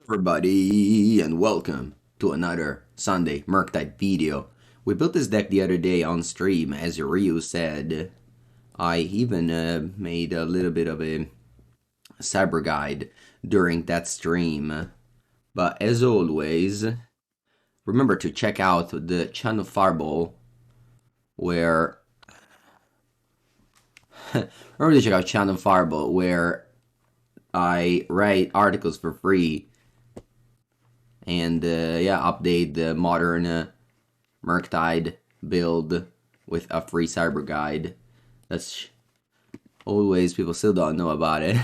Everybody, and welcome to another Sunday Murktide video. We built this deck the other day on stream, as Ryu said. I even made a little bit of a cyber guide during that stream. But as always, remember to check out the channel Fireball, where I write articles for free and update the modern Murktide build with a free cyber guide. That's always, people still don't know about it,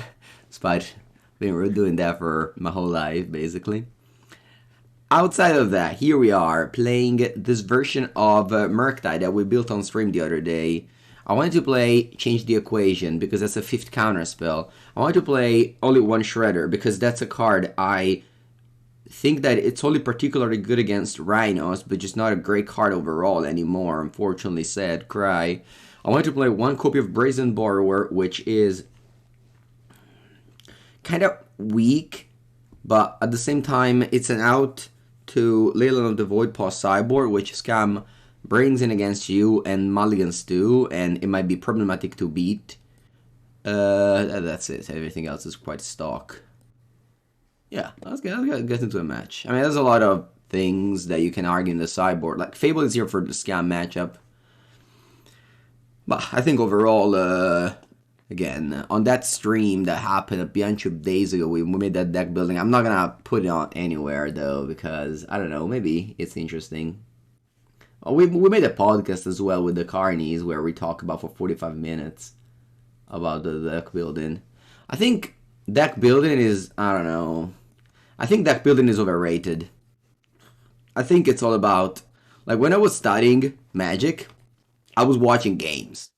despite being doing that for my whole life, basically. Outside of that, here we are playing this version of Murktide that we built on stream the other day. I wanted to play Change the Equation because that's a 5th counterspell. I wanted to play only one Shredder because that's a card I think that it's only particularly good against Rhinos, but just not a great card overall anymore, unfortunately, sad cry. I wanted to play one copy of Brazen Borrower, which is kind of weak, but at the same time, it's an out to Leyland of the Voidpaw sideboard, which Scam brings in against you and mulligans too, and it might be problematic to beat. That's it. Everything else is quite stock. Yeah, let's get into a match. I mean, there's a lot of things that you can argue in the sideboard. Like, Fable is here for the Scam matchup. But I think overall, again, on that stream that happened a bunch of days ago, we made that deck building. I'm not gonna put it on anywhere, though, because, I don't know, maybe it's interesting. Oh, we made a podcast as well with the Carnies, where we talk about for 45 minutes about the deck building. I think deck building is, I don't know, I think deck building is overrated. I think it's all about, like, when I was studying Magic, I was watching games.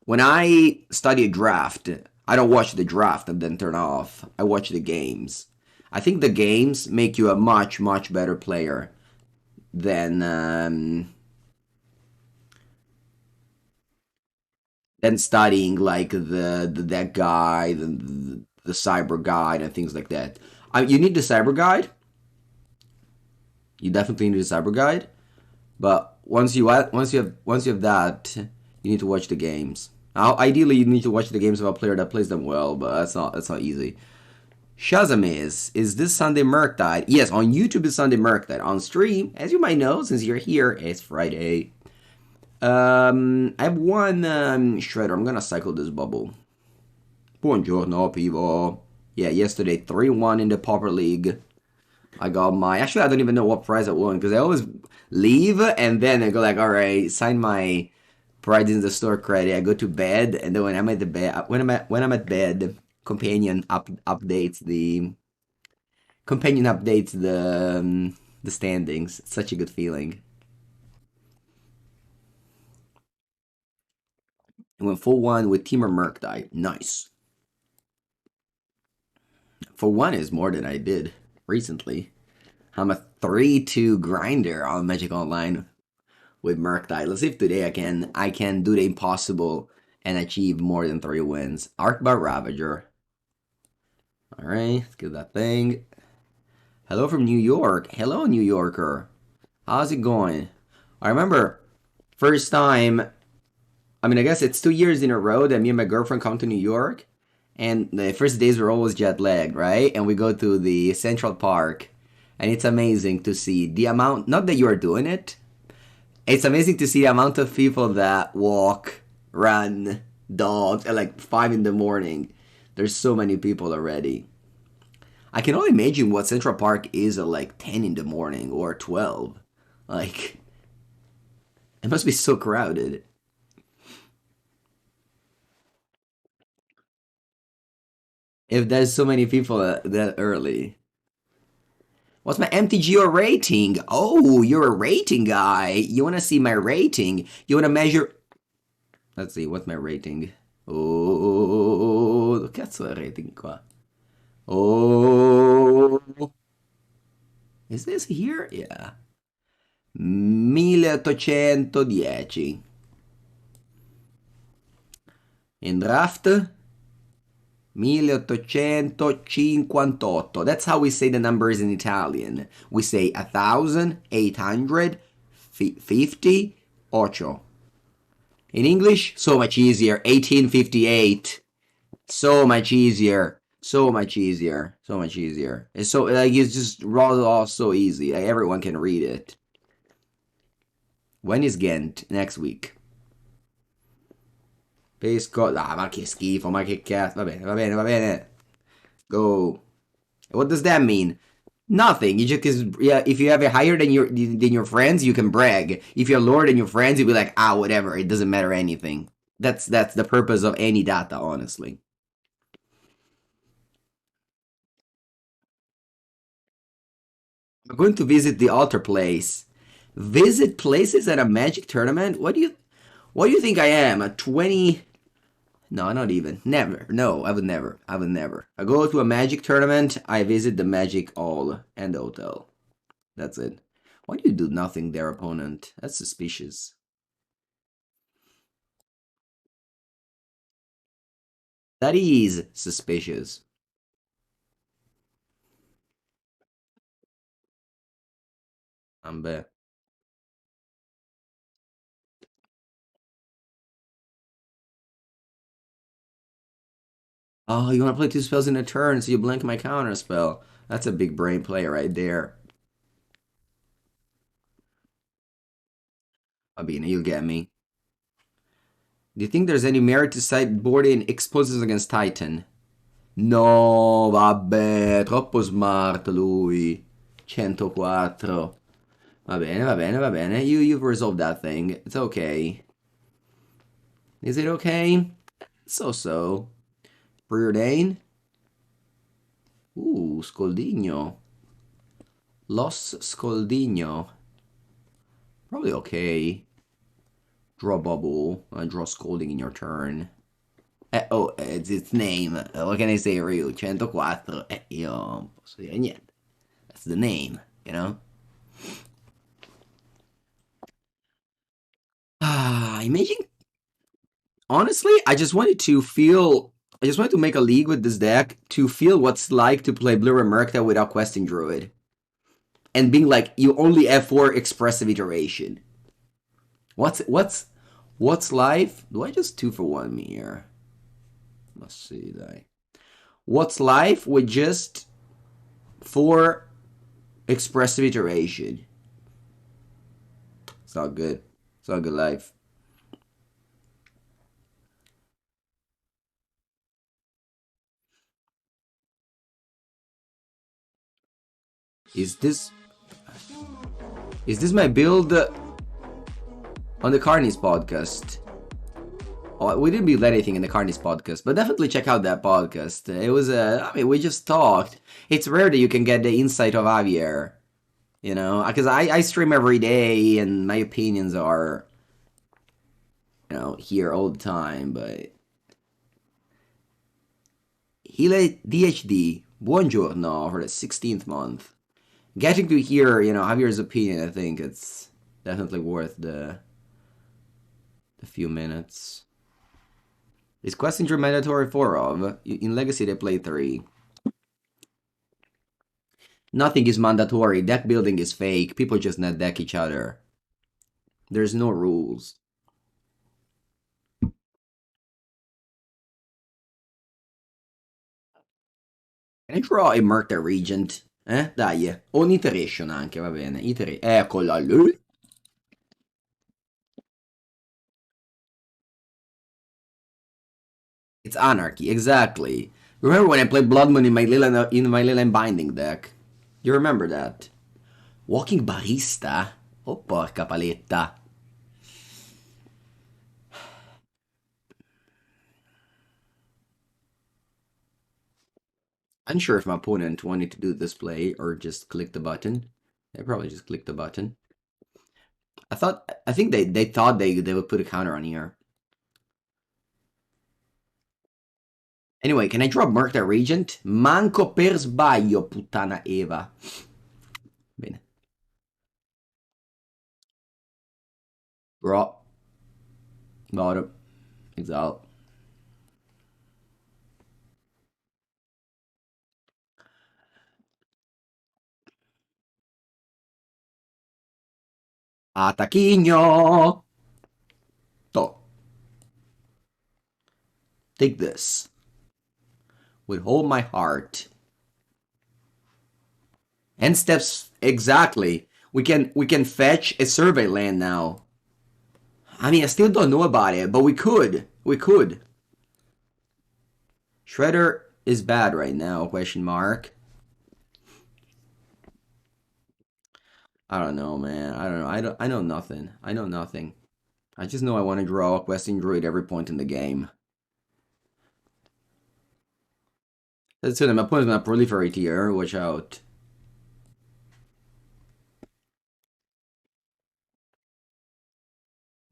When I study a draft, I don't watch the draft and then turn off. I watch the games. I think the games make you a much, much better player than studying, like, the deck guide, the cyber guide, and things like that. You need the cyber guide. You definitely need a cyber guide. But once you have that, you need to watch the games. Now, ideally, you need to watch the games of a player that plays them well, but that's not easy. Shazam is this Sunday Murktide? Yes, on YouTube is Sunday Murktide. On stream, as you might know, since you're here, it's Friday. I have one Shredder. I'm gonna cycle this bubble. Buongiorno, people. Yeah, yesterday 3-1 in the Pauper League. I got my... Actually, I don't even know what prize I won, because I always leave, and then I go like, alright, sign my prize in the store credit. I go to bed, and then when I'm at the bed... When I'm at bed, Companion updates the... Companion updates the standings. It's such a good feeling. I went full one with Teamer Murktide. Nice. For one is more than I did recently. I'm a 3-2 grinder on Magic Online with Murktide. Let's see if today I can do the impossible and achieve more than 3 wins. Arcbar Ravager. Alright, let's get that thing. Hello from New York. Hello, New Yorker. How's it going? I remember first time, I mean, I guess it's 2 years in a row that me and my girlfriend come to New York. And the first days were always jet lagged, right? And we go to the Central Park. And it's amazing to see the amount, not that you are doing it, it's amazing to see the amount of people that walk, run, dogs at like 5 in the morning. There's so many people already. I can only imagine what Central Park is at like 10 in the morning or 12. Like, it must be so crowded. If there's so many people that early. What's my MTGO rating? Oh, you're a rating guy. You want to see my rating? You want to measure... Let's see, what's my rating? Oh, cazzo è rating qua? Oh... Is this here? Yeah. 1810. In draft? 1858. That's how we say the numbers in Italian. We say 1858. In English, so much easier. 1858. So much easier. So much easier. So much easier. It's so like it's just raw off so easy. Like, everyone can read it. When is Ghent? Next week. Pesco. Ah, ma che schifo, ma che cazzo. Va bene, va bene, va bene. Go. What does that mean? Nothing. You just cause yeah, if you have it higher than your friends, you can brag. If you're lower than your friends, you'll be like, ah, whatever. It doesn't matter anything. That's the purpose of any data, honestly. I'm going to visit the altar place. Visit places at a Magic tournament? What do you think I am? A 20? No, not even. Never. No, I would never. I would never. I go to a Magic tournament, I visit the Magic Hall and the hotel. That's it. Why do you do nothing there, opponent? That's suspicious. That is suspicious. I'm bad. Oh, you want to play two spells in a turn, so you blink my counter spell. That's a big brain play right there. Abina, you'll get me. Do you think there's any merit to sideboarding Explosives against Titan? No, vabbè, troppo smart lui. 104. Va bene, va bene, va bene. You've resolved that thing. It's okay. Is it okay? So. Preordain? Scolding. Los Scolding. Probably okay. Draw Bauble. Draw Scolding in your turn. It's its name. What can I say, Ryu? 104. Io non posso dire niente. That's the name, you know? Imagine. Honestly, I just wanted to make a league with this deck to feel what's like to play Blue Murktide without Questing Druid. And being like, you only have 4 Expressive Iteration. What's life? Do I just 2 for 1 me here? Let's see. What's life with just 4 Expressive Iteration? It's not good. It's not good life. Is this my build on the Carnies podcast? Oh, we didn't build anything in the Carnies podcast, but definitely check out that podcast. It was I mean, we just talked. It's rare that you can get the insight of Javier, you know, because I stream every day and my opinions are, you know, here all the time. But Hile DHD, buongiorno for the 16th month. Getting to hear, you know, Javier's opinion, I think it's definitely worth the few minutes. Is questing mandatory 4 of? In Legacy they play 3. Nothing is mandatory. Deck building is fake. People just net deck each other. There's no rules. Can I draw a Murktide Regent? Dai. O un Iteration anche, va bene. Eccola lì. It's Anarchy, exactly. Remember when I played Blood Moon in my Leyline Binding deck? You remember that? Walking Barista? Oh, porca paletta. Unsure if my opponent wanted to do this play or just click the button. They probably just clicked the button. I think they thought they would put a counter on here. Anyway, can I drop Murktide Regent? Manco per sbaglio, puttana Eva. Bene. Draw. Bottom. Exile. Ataquinho! To. Take this. With all my heart. End steps exactly. We can fetch a survey land now. I mean, I still don't know about it, but we could. We could. Shredder is bad right now, question mark. I don't know, man. I don't know. I know nothing. I know nothing. I just know I want to draw a questing druid every point in the game. That's it. My opponent's gonna proliferate here. Watch out.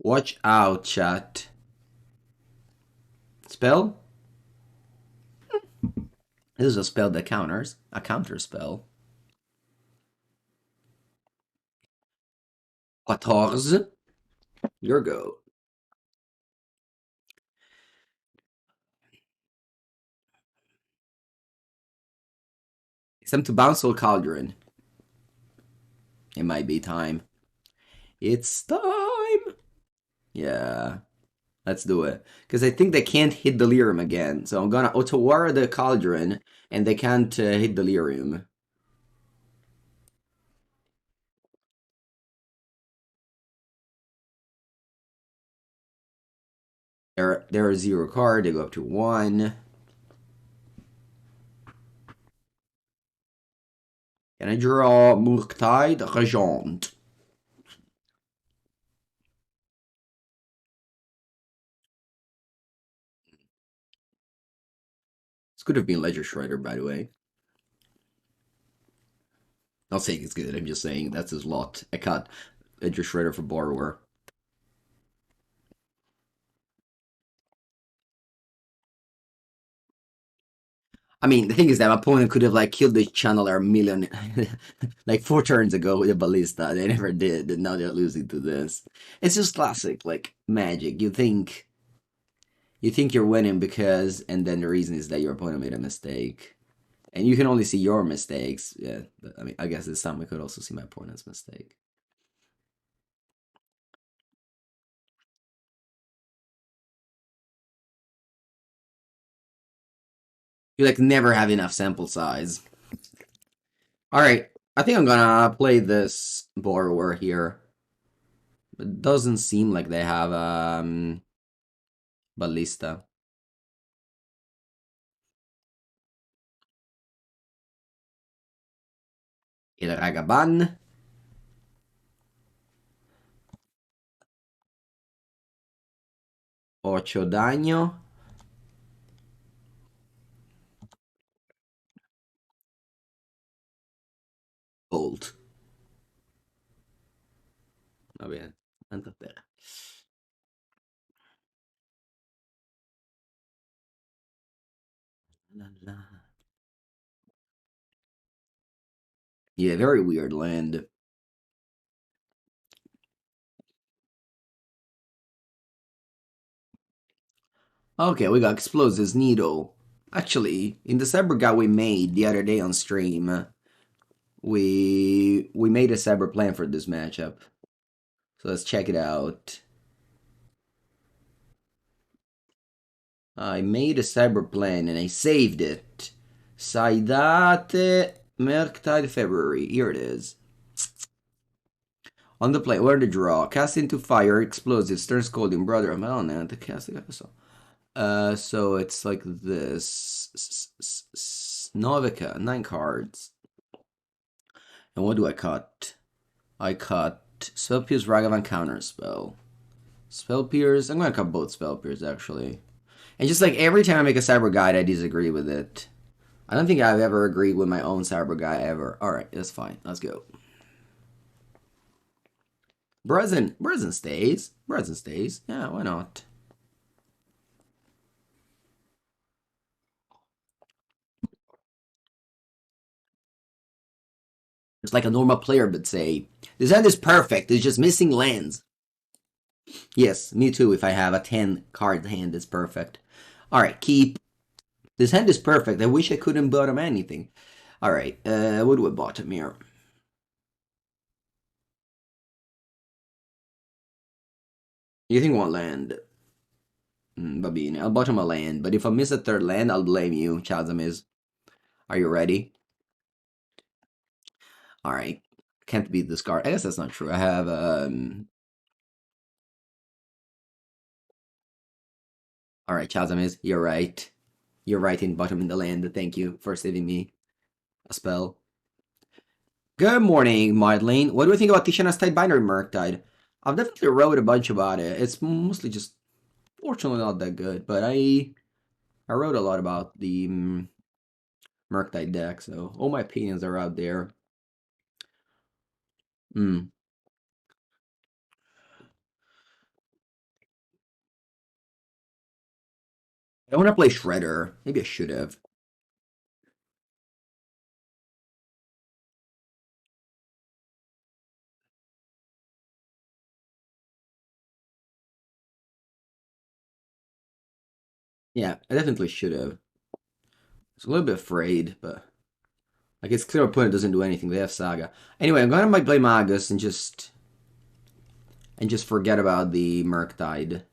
Watch out, chat. Spell? This is a spell that counters. A counter spell. 14. Your go. It's time to bounce Soul Cauldron. It might be time. It's time! Yeah. Let's do it. Because I think they can't hit Delirium again. So I'm gonna Otawara the Cauldron, and they can't hit Delirium. They're a 0 card, they go up to 1. And I draw Murktide Regent. This could have been Ledger Shredder, by the way. Not saying it's good, I'm just saying that's his lot. I cut Ledger Shredder for Borrower. I mean, the thing is that my opponent could have like killed the channeler a million, like 4 turns ago with a ballista. They never did, and now they're losing to this. It's just classic, like magic. You think you're winning because, and then the reason is that your opponent made a mistake, and you can only see your mistakes. Yeah, but, I mean, I guess this time I could also see my opponent's mistake. You like never have enough sample size. All right, I think I'm gonna play this borrower here. It doesn't seem like they have ballista. Il Ragavan. 8 daño. Bolt. Va bene, tanto a te. Yeah, very weird land. Okay, we got Explosive Needle. Actually, in the cyber guide we made the other day on stream, we made a cyber plan for this matchup. So let's check it out. I made a cyber plan and I saved it. Saidate Murktide February. Here it is. On the play, where the draw. Cast into fire, explosive, Stern Scolding, Brotherhood. Oh, no, the casting episode. So it's like this. Novica, 9 cards. And what do I cut? I cut Spell Pierce, Ragavan, Counterspell. Spell Pierce, I'm gonna cut both Spell Pierce actually. And just like every time I make a cyber guide, I disagree with it. I don't think I've ever agreed with my own cyber guide ever. Alright, that's fine. Let's go. Brazen stays. Brazen stays. Yeah, why not? It's like a normal player would say. This hand is perfect. It's just missing lands. Yes, me too. If I have a 10 card hand, it's perfect. Alright, keep. This hand is perfect. I wish I couldn't bottom anything. Alright, what do I bottom here? You think one land? Va bene, I'll bottom a land, but if I miss a third land, I'll blame you, Chazamiz. Are you ready? Alright. Can't beat this card. I guess that's not true. I have, Alright, Chazamiz, you're right. You're right in bottom in the land. Thank you for saving me a spell. Good morning, Madeline. What do you think about Tishana's Tide Binary Murktide? I've definitely wrote a bunch about it. It's mostly just, fortunately, not that good, but I wrote a lot about the Murktide deck, so all my opinions are out there. Hmm. I want to play Shredder. Maybe I should have. Yeah, I definitely should have. I was a little bit afraid, but like it's clear opponent doesn't do anything. They have Saga. Anyway, I'm gonna play Magus and just forget about the Murktide.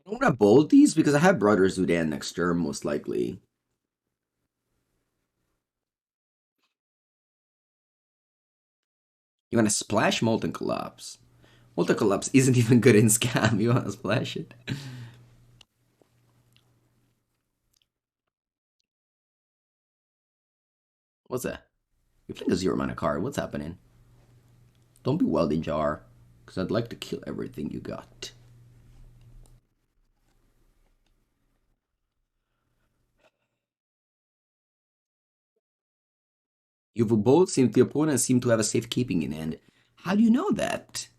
I don't want to bold these because I have Brotherhood and next turn most likely. You want to splash Molten Collapse? Molten Collapse isn't even good in Scam. You want to splash it? What's that? You're playing a 0-mana card. What's happening? Don't be Welding Jar, because I'd like to kill everything you got. You've both seen the opponent seem to have a safekeeping in hand. How do you know that?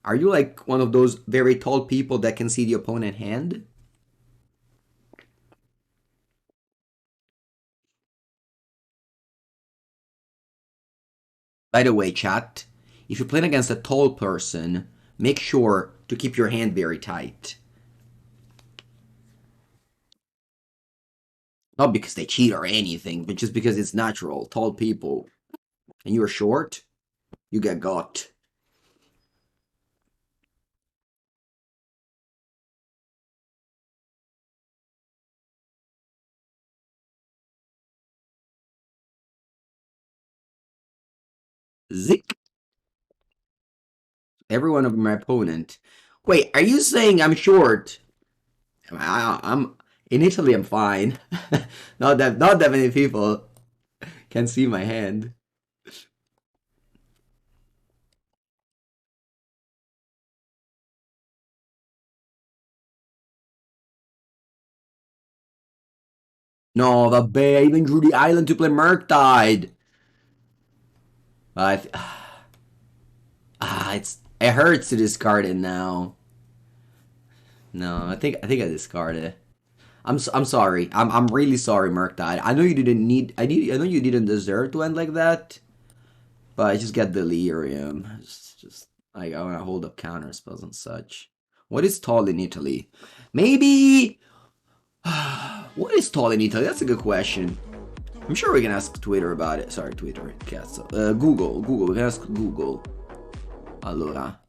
Are you like one of those very tall people that can see the opponent hand? By the way, chat, if you're playing against a tall person, make sure to keep your hand very tight. Not because they cheat or anything, but just because it's natural. Tall people. And you're short, you get got. Zick. Every one of my opponent. Wait, are you saying I'm short? I'm in Italy. I'm fine. Not that many people can see my hand. No, the Bay even drew the island to play Murktide. I it hurts to discard it now. No, I discard it. I'm sorry. I'm really sorry, Murktide. I know you didn't need. I know you didn't deserve to end like that. But I just get delirium. Just like I want to hold up counterspells and such. What is tall in Italy? Maybe. What is tall in Italy? That's a good question. I'm sure we can ask Twitter about it. Sorry, Twitter. Cazzo. Google. We can ask Google. Allora.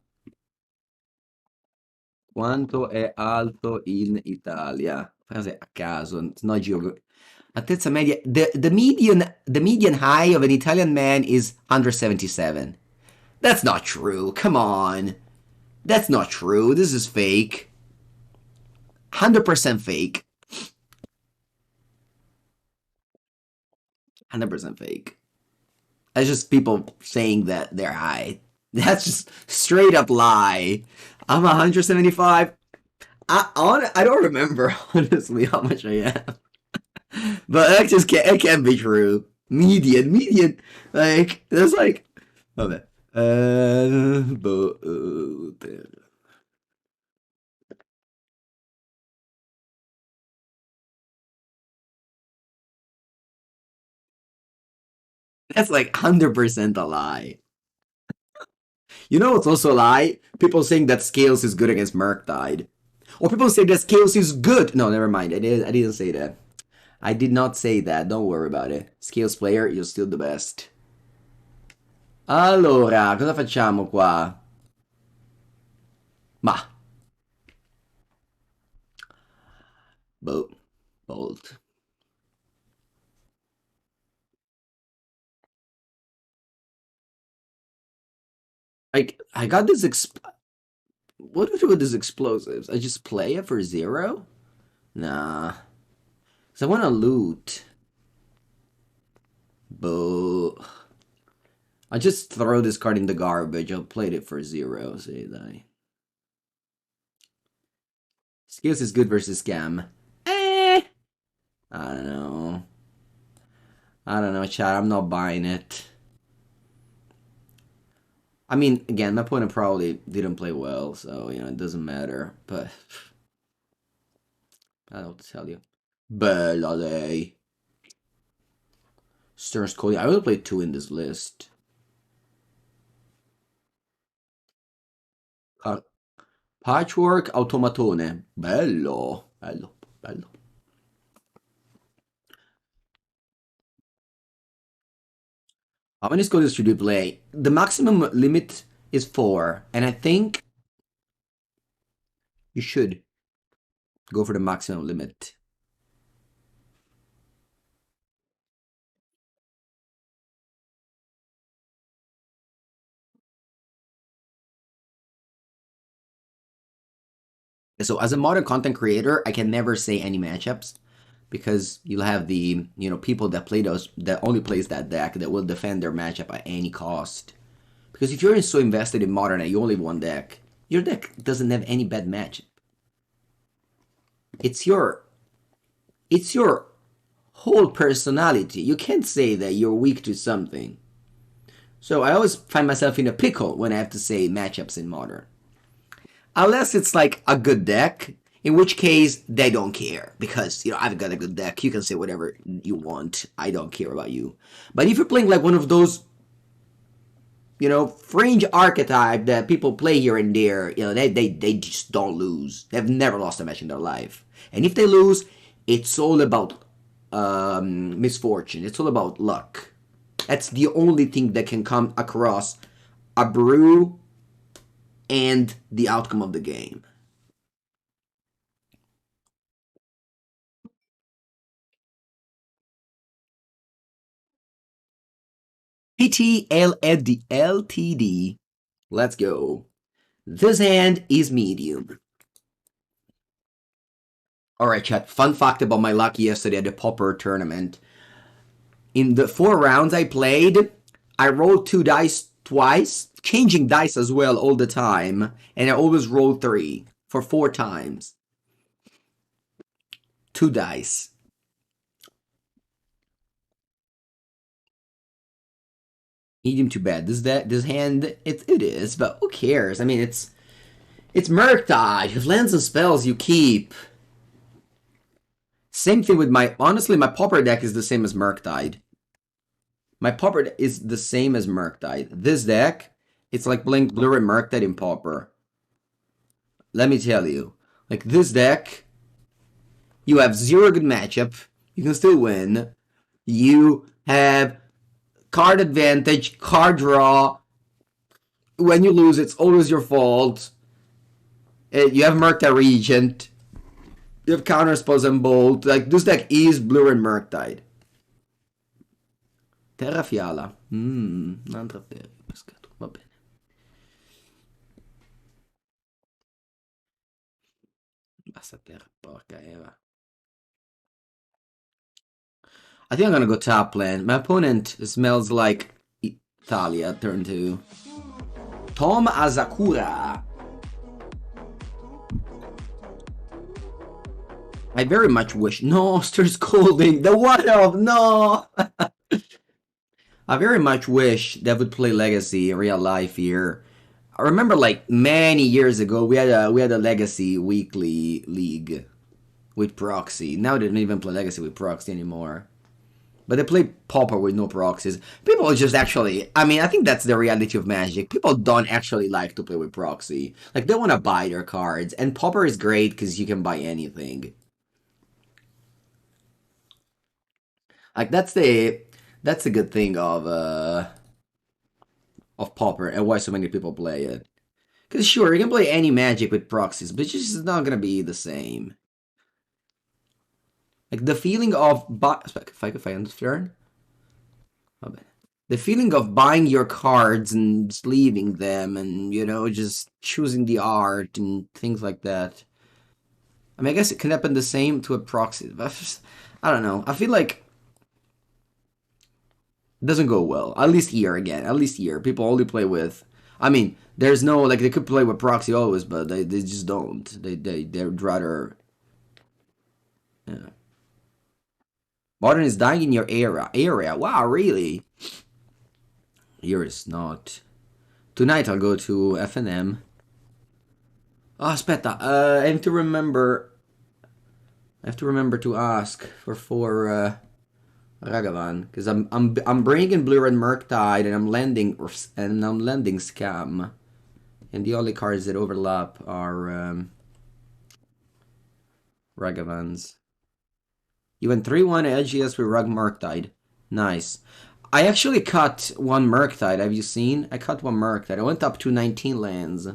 Quanto è alto in Italia? Frase a caso. No geography. Altezza media. The median height of an Italian man is 177. That's not true. Come on. That's not true. This is fake. 100% fake. 100% fake. That's just people saying that they're high. That's just straight up lie. I'm 175. I don't remember honestly how much I am, but it can't be true. Median, like there's like, okay. That's like 100% a lie. You know what's also a lie? People saying that Scales is good against Murktide. Or people say that Scales is good. No, never mind. I didn't say that. I did not say that. Don't worry about it. Scales player, you're still the best. Allora, cosa facciamo qua? Ma. Bolt. Like, I got this what do I do with these explosives? I just play it for 0? Nah. Cause I want to loot. But I just throw this card in the garbage. I'll play it for 0, say that. Skills is good versus scam. I don't know. I don't know, chat. I'm not buying it. I mean, again, my opponent probably didn't play well, so, you know, it doesn't matter. But I don't know what to tell you. Bellade. Stern Scolding. I will play 2 in this list. Patchwork Automatone. Bello. Bello. Bello. How many Scoldings should we play? The maximum limit is 4. And I think you should go for the maximum limit. So as a modern content creator, I can never say any matchups because you'll have the, you know, people that play those, that only plays that deck that will defend their matchup at any cost. Because if you're so invested in modern and you only have one deck, your deck doesn't have any bad matchup. It's your whole personality. You can't say that you're weak to something. So I always find myself in a pickle when I have to say matchups in modern. Unless it's like a good deck, in which case they don't care. Because, you know, I've got a good deck. You can say whatever you want. I don't care about you. But if you're playing like one of those, you know, fringe archetype that people play here and there, you know, they just don't lose. They've never lost a match in their life. And if they lose, it's all about misfortune. It's all about luck. That's the only thing that can come across a brew and the outcome of the game. PTLTD. Let's go. This hand is medium. Alright, chat. Fun fact about my luck yesterday at the Pauper tournament. In the 4 rounds I played, I rolled 2 dice twice, changing dice as well all the time, and I always rolled 3 for 4 times. 2 dice. Medium too bad. This hand, it is, but who cares? I mean, it's Murktide. If lands and spells you keep. Same thing with honestly, my Pauper deck is the same as Murktide. My Pauper is the same as Murktide. This deck, it's like playing Blue and Murktide in Pauper. Let me tell you. Like, this deck, you have 0 good matchup. You can still win. You have card advantage, card draw. When you lose, it's always your fault. You have Murktide Regent. You have Counterspell and Bolt. Like, this deck is Blue and Murktide. Terra Fiala. Un'altra terra. Pescato. Va bene. Basta terra, porca Eva. I think I'm gonna go top lane. My opponent smells like Italia, turn 2. Tom Asakura. I very much wish. No, Stern Scolding. The one of no. I very much wish that would play Legacy in real life here. I remember, like, many years ago, we had a Legacy weekly league with Proxy. Now they don't even play Legacy with Proxy anymore. But they play Pauper with no proxies. People just actually, I mean, I think that's the reality of Magic. People don't actually like to play with Proxy. Like, they want to buy their cards. And Pauper is great because you can buy anything. Like that's the good thing of Pauper and why so many people play it. Because sure, you can play any Magic with proxies, but it's just not gonna be the same. Like the feeling of if I understand, the feeling of buying your cards and just leaving them, and just choosing the art and things like that. I mean, I guess it can happen the same to a proxy. But I don't know. I feel like it doesn't go well. At least here again. At least here, people only play with. I mean, there's no like they could play with proxy always, but they just don't. They'd rather. Yeah. Modern is dying in your area. Wow, really? Here is not. Tonight I'll go to FNM. Oh, aspetta. I have to remember. I have to remember to ask for Ragavan because I'm bringing Blue and Murktide and I'm lending Scam, and the only cards that overlap are Ragavans. You went 3-1 LGS with Rug Murktide. Nice. I actually cut one Murktide. Have you seen? I cut one Murktide. I went up to 19 lands.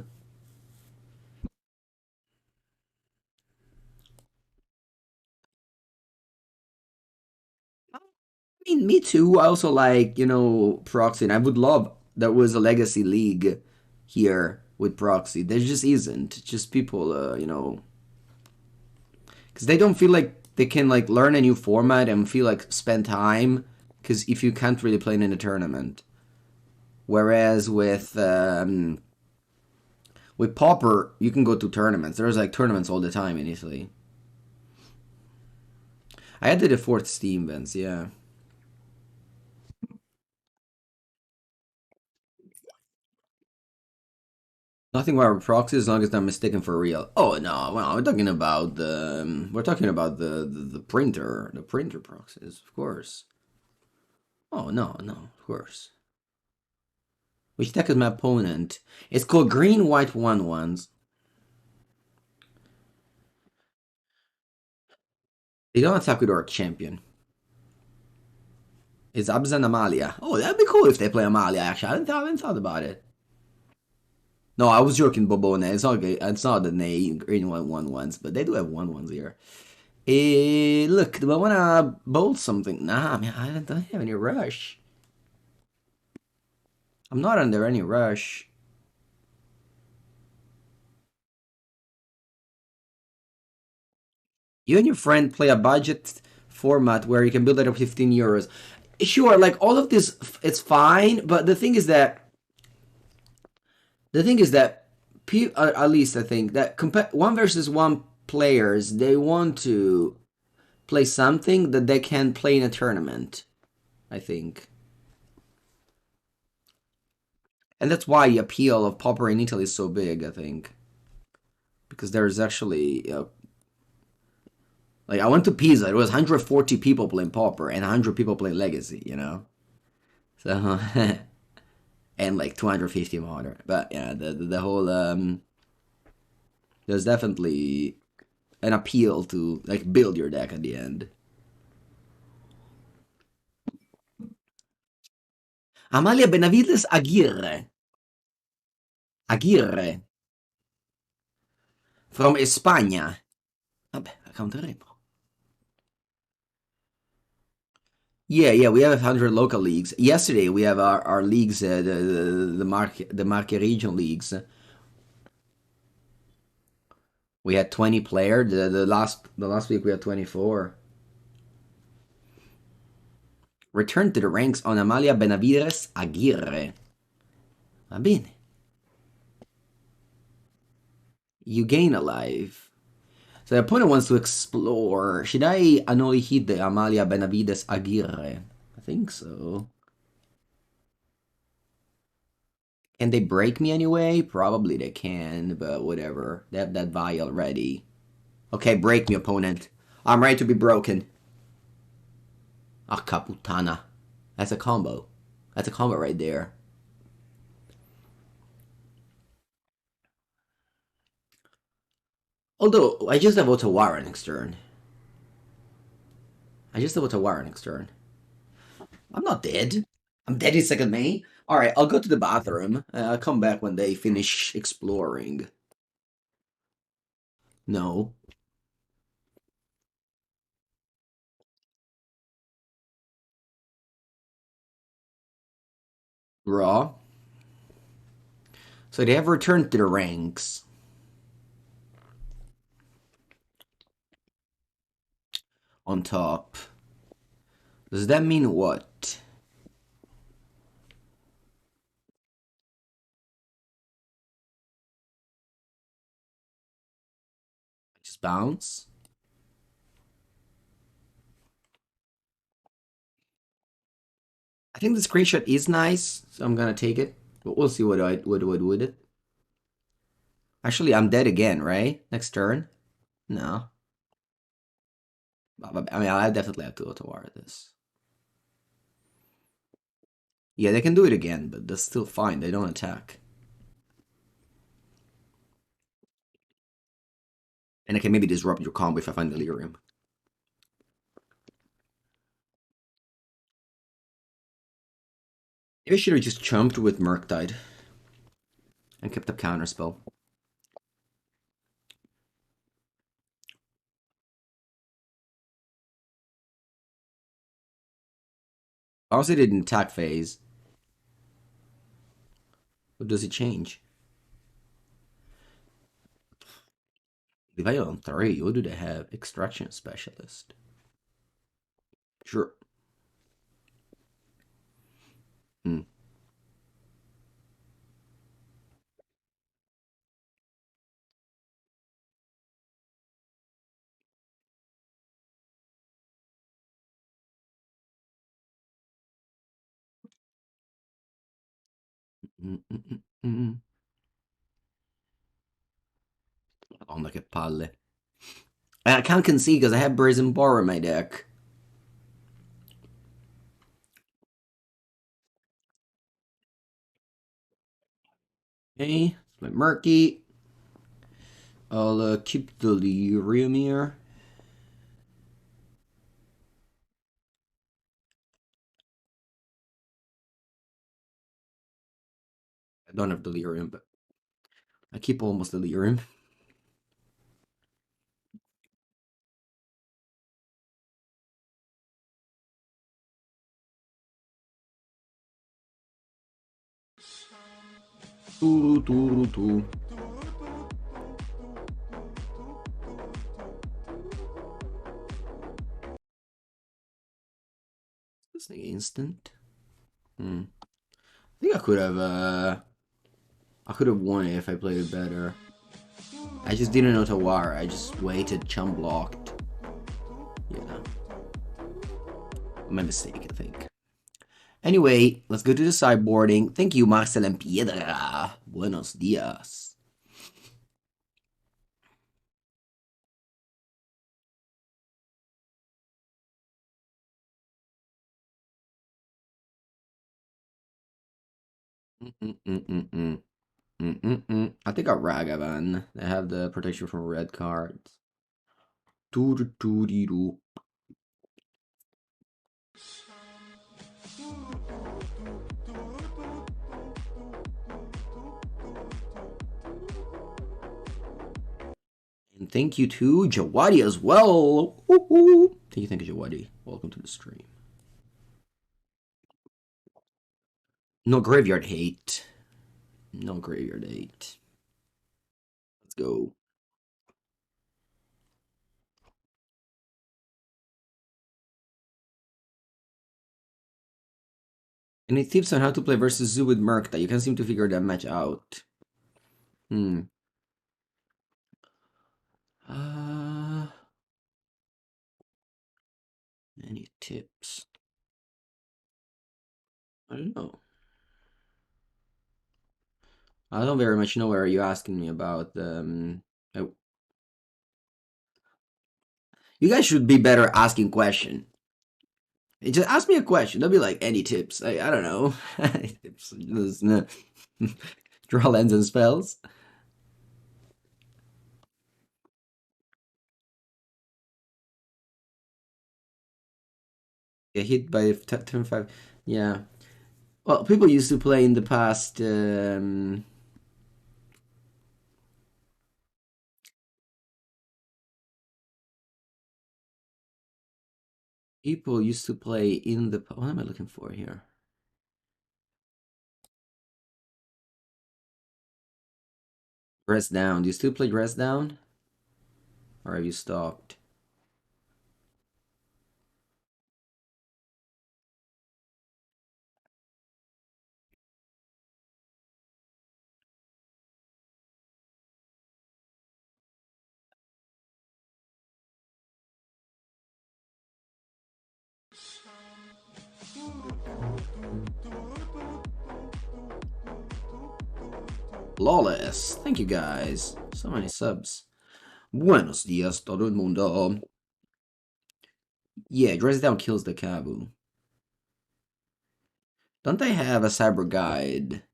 I mean, me too. I also like, Proxy. And I would love there was a Legacy League here with Proxy. There just isn't. Just people, because they don't feel like they can, like, learn a new format and feel like spend time. Because if you can't really play in a tournament. Whereas with Pauper, you can go to tournaments. There's like tournaments all the time in Italy. I added the 4th Steam events, yeah. Nothing wrong with proxy as long as they're mistaken for real. Oh no, well, we're talking about the printer, the printer proxies, of course. Oh no, of course. Which deck is my opponent? It's called green white 1/1s. They don't attack with our champion. It's Abzan Amalia. Oh, that'd be cool if they play Amalia. Actually, I haven't thought about it. No, I was joking, Bobone. It's not the name green white 1/1s, but they do have 1/1s here. Look, do I want to bolt something? Nah, man, I don't have any rush. I'm not under any rush. You and your friend play a budget format where you can build it up 15 euros. Sure, like all of this, it's fine, but the thing is that at least I think that 1 versus 1 players, they want to play something that they can play in a tournament, I think. And that's why the appeal of Pauper in Italy is so big, I think. Because there's actually, like I went to Pisa, it was 140 people playing Pauper and 100 people playing Legacy, So, and like 250 modern. But yeah, the whole, there's definitely an appeal to like build your deck at the end. Amalia Benavides Aguirre. Aguirre. From España. Vabbè, counteremo. Yeah, we have 100 local leagues. Yesterday we have our leagues, the Marche region leagues. We had 20 players. The last week we had 24. Return to the ranks on Amalia Benavides Aguirre. Va bene. You gain a life. So the opponent wants to explore. Should I Unholy Heat the Amalia Benavides Aguirre? I think so. Can they break me anyway? Probably they can, but whatever. They have that vial ready. Okay, break me, opponent. I'm ready to be broken. Ah, Caputana. That's a combo. That's a combo right there. Although, I just have Otawara next turn. I just have Otawara next turn. I'm not dead. I'm dead in second May. Alright, I'll go to the bathroom. I'll come back when they finish exploring. No. Raw. So they have returned to the ranks. On top. Does that mean what? Just bounce? I think the screenshot is nice, so I'm gonna take it. But we'll see what I would with it. Actually, I'm dead again, right? Next turn? No. I mean, I definitely have to Otawara this. Yeah, they can do it again, but that's still fine. They don't attack. And I can maybe disrupt your combo if I find Delirium. Maybe I should have just chumped with Murktide and kept up Counterspell. Obviously, didn't attack phase. What does it change? If I on 3, what do they have? Extraction Specialist. Sure. Hmm. Madonna che palle. I can't concede because I have Brazen Borrower in my deck. Okay, my Murky. I'll keep the Delirium here. I don't have Delirium, but I keep almost Delirium. Turu. This thing instant? I think I could have won it if I played it better. I just didn't know Otawara. I just waited, chum blocked. Yeah. My mistake, I think. Anyway, let's go to the sideboarding. Thank you, Marcel and Piedra. Buenos dias. I think a Ragavan. They have the protection from red cards. Doo-doo-doo-dee-doo. And thank you to Jawadi as well. Woo-hoo. Thank you, Jawadi. Welcome to the stream. No graveyard hate. No graveyard hate. Let's go. Any tips on how to play versus Zoo with Merc that you can't seem to figure that match out? Any tips? I don't know. I don't very much know what are you asking me about. You guys should be better asking question. Just ask me a question. Don't be like any tips. I don't know. Tips. Draw lands and spells. Get hit by turn 5. Yeah. Well, people used to play in the past. People used to play in the. What am I looking for here? Dress Down. Do you still play Dress Down? Or have you stopped? Flawless. Thank you guys. So many subs. Buenos dias, todo el mundo. Yeah, Dress Down kills the Kabu. Don't they have a cyber guide?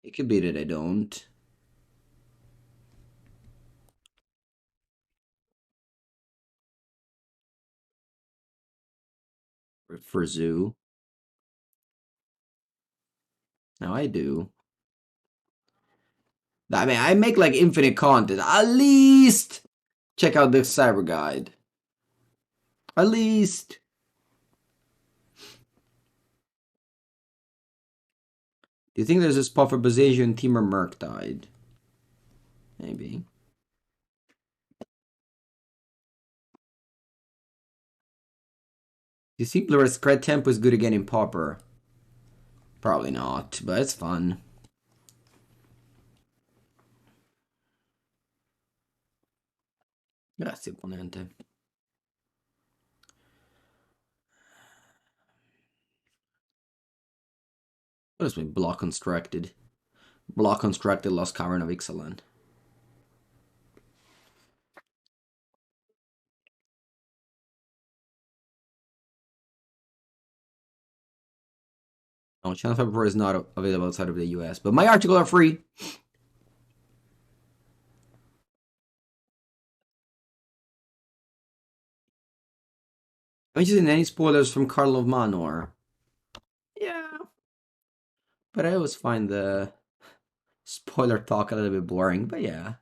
It could be that I don't. For Zoo. Now I do. I mean, I make like infinite content. At least check out this cyber guide. At least. Do you think there's a spot for Bazazian Team or Murktide? Maybe. Do you think Blur's Cred Tempo is good again in Pauper? Probably not, but it's fun. Grazie, opponente. What is my block constructed? Block constructed Lost Cavern of Ixalan. Oh, Channel February is not available outside of the US, but my articles are free. I'm interested in any spoilers from Carl of Manor. Yeah. But I always find the spoiler talk a little bit boring, but yeah.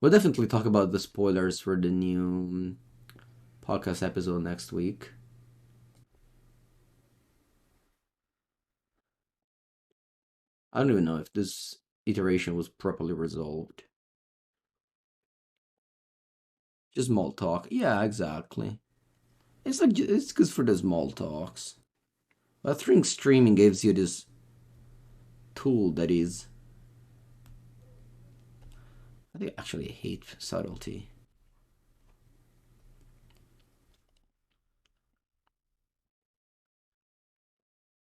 We'll definitely talk about the spoilers for the new podcast episode next week. I don't even know if this iteration was properly resolved. Just small talk. Yeah, exactly. It's like it's good for the small talks. But I think streaming gives you this tool that is. I think I actually hate subtlety.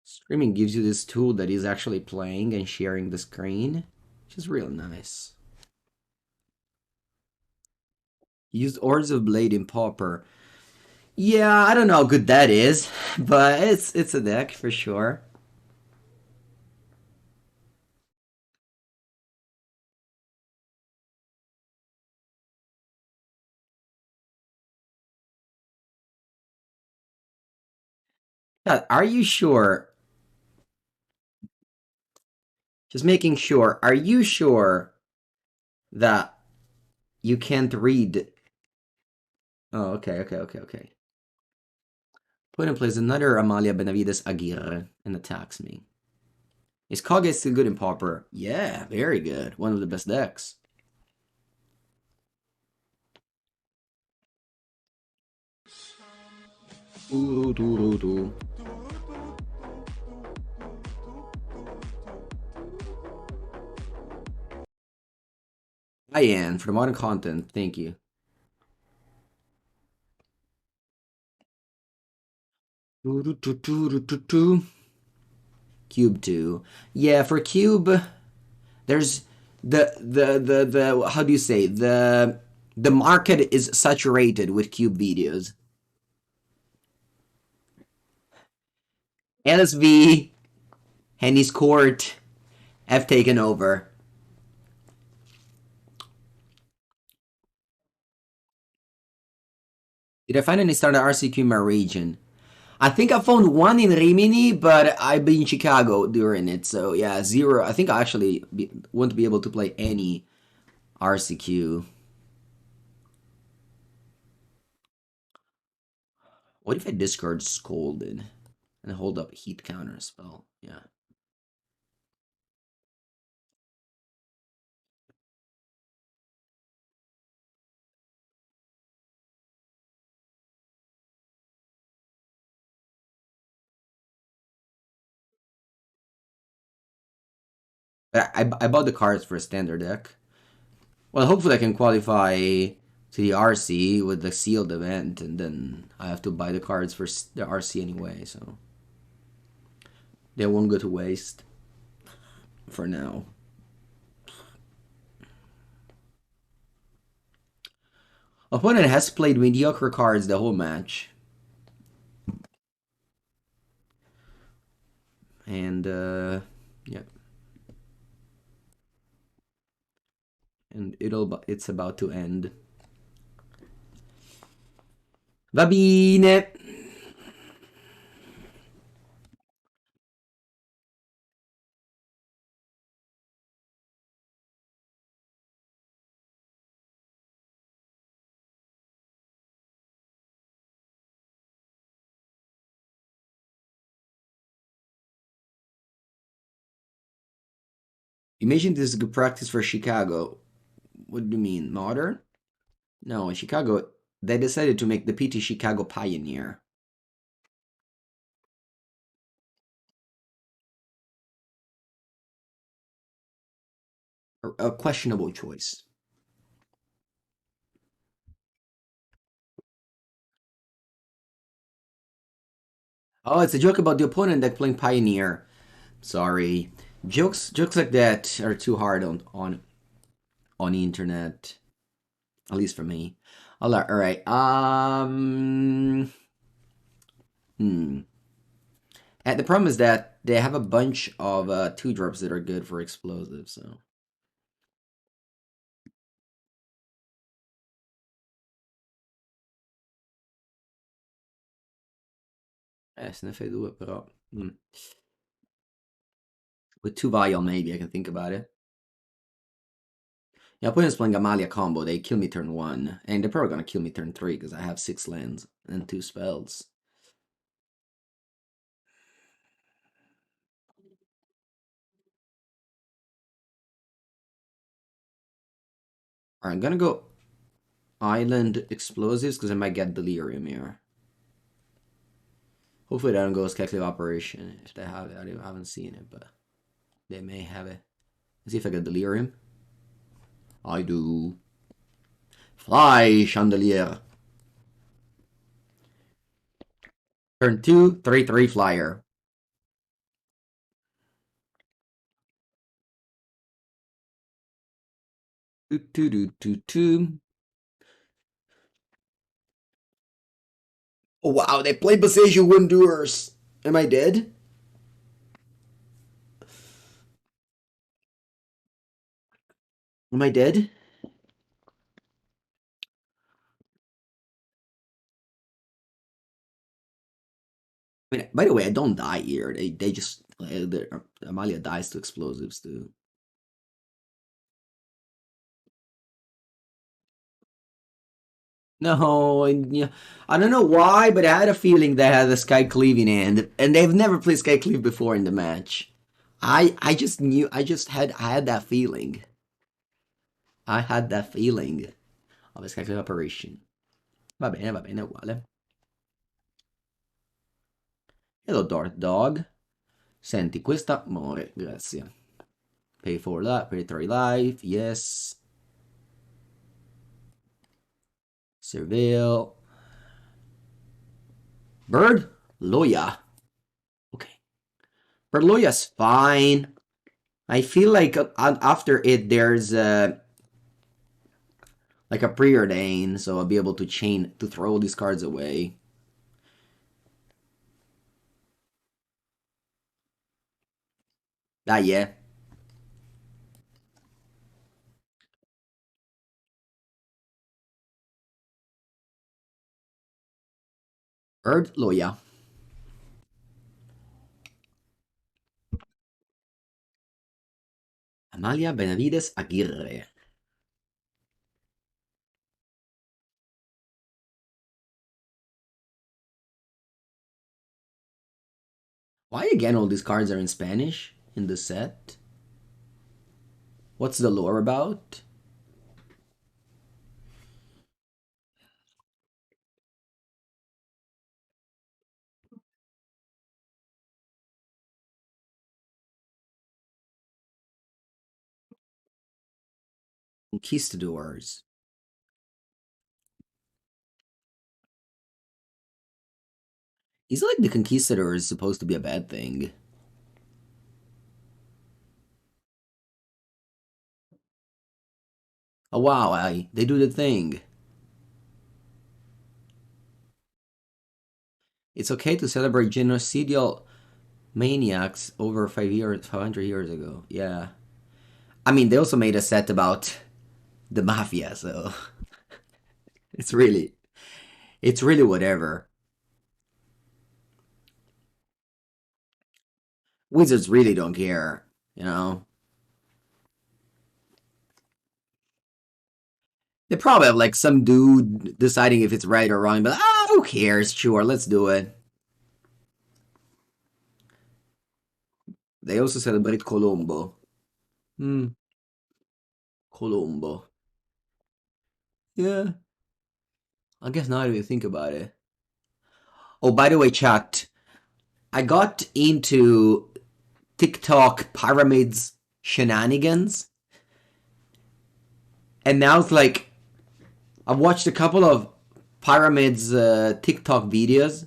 Streaming gives you this tool that is actually playing and sharing the screen, which is real nice. Used Ords of Blade in Pauper. Yeah, I don't know how good that is, but it's a deck for sure. Are you sure? Just making sure. Are you sure that you can't read? Oh, okay. Put in place another Amalia Benavides Aguirre and attacks me. Is Kage still good in Pauper? Yeah, very good. One of the best decks. Hi, Anne, for the modern content. Thank you. Cube 2. Yeah, for Cube, there's the how do you say, the market is saturated with Cube videos. LSV, Henny's Court have taken over. Did I find any standard RCQ in my region? I think I found one in Rimini, but I've been in Chicago during it, so yeah, zero. I think I actually won't be able to play any RCQ. What if I discard Scolded and hold up Heat Counterspell? Yeah. But I bought the cards for a standard deck. Well, hopefully I can qualify to the RC with the sealed event, and then I have to buy the cards for the RC anyway, so they won't go to waste for now. Opponent has played mediocre cards the whole match. And, yeah. And it's about to end. Va bene. Imagine this is good practice for Chicago. What do you mean, modern? No, in Chicago, they decided to make the PT Chicago Pioneer. A questionable choice. Oh, it's a joke about the opponent deck playing Pioneer. Sorry. Jokes like that are too hard on the internet. At least for me. Alright. And the problem is that they have a bunch of 2-drops that are good for explosives, so. Se ne fai due però. With 2 Vial maybe I can think about it. Yeah, opponent's playing Amalia combo, they kill me turn 1. And they're probably gonna kill me turn 3 because I have 6 lands and 2 spells. Alright, I'm gonna go Island Explosives because I might get Delirium here. Hopefully they don't go Speculative Operation. If they have it, I haven't seen it, but they may have it. Let's see if I get Delirium. I do. Fly, Chandelier. Turn 2, 3/3 flyer. Oh wow, they played Bessation Windurers. Am I dead? Am I dead? I mean, by the way, I don't die here. They just Amalia dies to explosives too. No, yeah, I don't know why, but I had a feeling they had a Sky Cleave in hand, and they've never played Sky Cleave before in the match. I just knew. I had that feeling. I had that feeling of a Sky Cleave operation. Va bene, uguale. Hello, Darth Dog. Senti, questa muore, grazie. Pay for that, pay 3 life, yes. Surveil. Bird? Loya. Okay. Bird Loya's fine. I feel like after it, there's like a Preordain, so I'll be able to throw these cards away. Ah, yeah. Loya. Amalia Benavides Aguirre. Why again all these cards are in Spanish in the set? What's the lore about? Conquistadors. He's like the Conquistador is supposed to be a bad thing. Oh wow, they do the thing. It's okay to celebrate genocidal maniacs over 500 years ago. Yeah. I mean, they also made a set about the mafia, so it's really whatever. Wizards really don't care, you know. They probably have like some dude deciding if it's right or wrong, but who cares? Sure, let's do it. They also celebrate Colombo. Colombo. Yeah, I guess now that you think about it. Oh, by the way, chat, I got into TikTok pyramids shenanigans, and now it's like I've watched a couple of pyramids TikTok videos,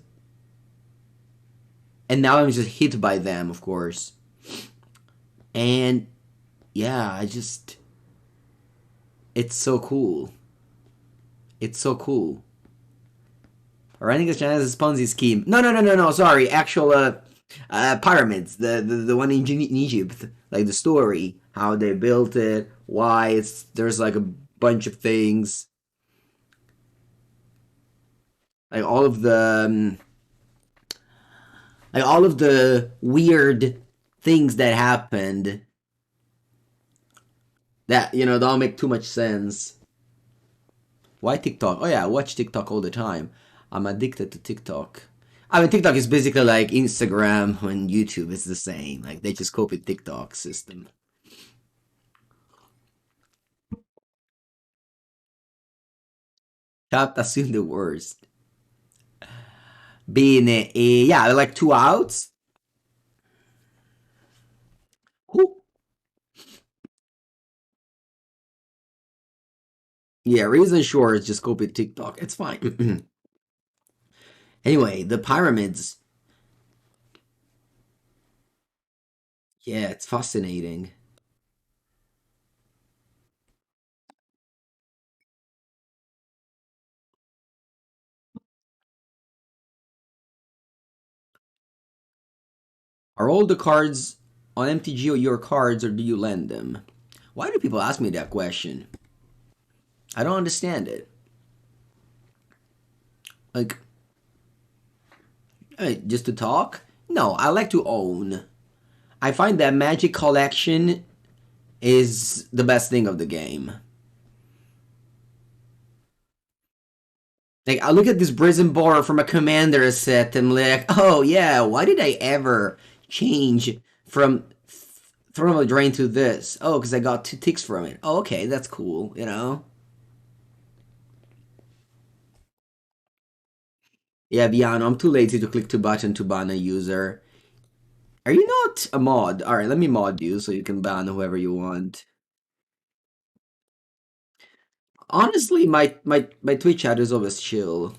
and now I'm just hit by them, of course. And yeah, it's so cool. It's so cool. Running as China is a Ponzi scheme. No. Sorry, actual pyramids. The one in Egypt, like the story, how they built it, why there's like a bunch of things, like all of the weird things that happened. That don't make too much sense. Why TikTok? Oh yeah, I watch TikTok all the time. I'm addicted to TikTok. I mean, TikTok is basically like Instagram and YouTube is the same. Like, they just copied TikTok system. Chat assume the worst. Bene, yeah, like 2 outs. Who? Yeah, reason sure is just copied TikTok. It's fine. Anyway, the pyramids. Yeah, it's fascinating. Are all the cards on MTGO your cards, or do you lend them? Why do people ask me that question? I don't understand it. Like, just to talk? No, I like to own. I find that Magic collection is the best thing of the game. Like, I look at this Brazen Borrower from a Commander set and I'm like, oh yeah, why did I ever change from Throne of Drain to this? Oh, because I got 2 ticks from it. Oh, okay, that's cool, Yeah, Biano, I'm too lazy to click to button to ban a user. Are you not a mod? Alright, let me mod you so you can ban whoever you want. Honestly, my Twitch chat is always chill.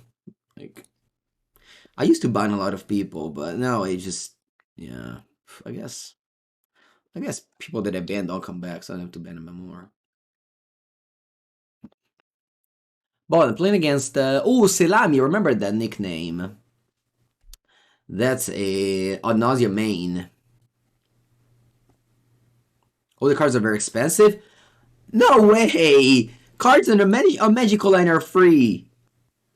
Like, I used to ban a lot of people, but now I just, yeah, I guess people that I banned don't come back, so I don't have to ban them anymore. But I'm playing against, Selami, remember that nickname. That's a Ad Nauseam main. Oh, the cards are very expensive? No way! Cards on Magical Line are free.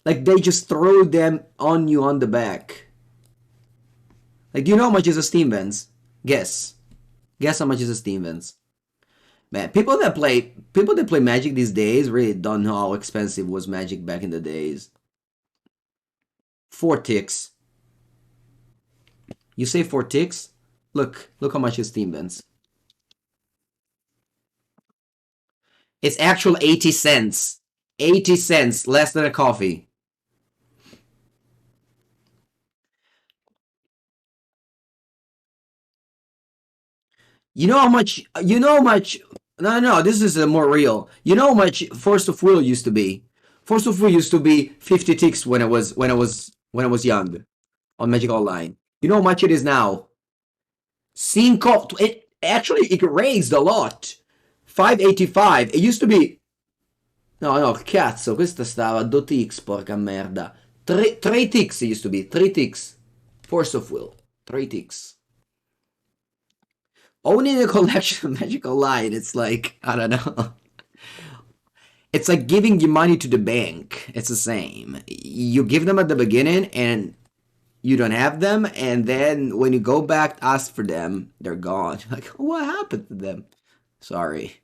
Like, they just throw them on you on the back. Like, do you know how much is a Steam Vents? Guess. Guess how much is a Steam Vents? Man, people that play Magic these days really don't know how expensive was Magic back in the days. 4 ticks. You say 4 ticks? Look how much is Steam Vents. It's actual 80 cents. 80 cents, less than a coffee. You know how much, no, this is more real. You know how much Force of Will used to be? Force of Will used to be 50 ticks when I was young on Magic Online. You know how much it is now? It raised a lot. 585. It used to be. No, cazzo, questa stava a 2 ticks, porca merda. 3 ticks it used to be. 3 ticks. Force of Will. 3 ticks. Owning a collection of Magical Light, it's like, I don't know. It's like giving your money to the bank. It's the same. You give them at the beginning and you don't have them, and then when you go back to ask for them, they're gone. Like, what happened to them? Sorry.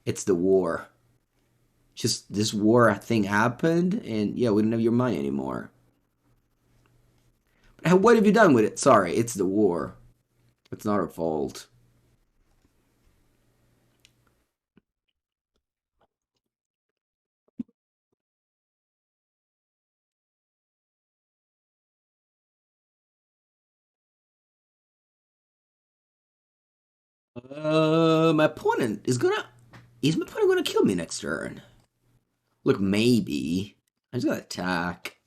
It's the war. Just this war thing happened, and yeah, we don't have your money anymore. But what have you done with it? Sorry, it's the war. It's not our fault. My opponent is gonna. Is my opponent gonna kill me next turn? Look, maybe. I'm just gonna attack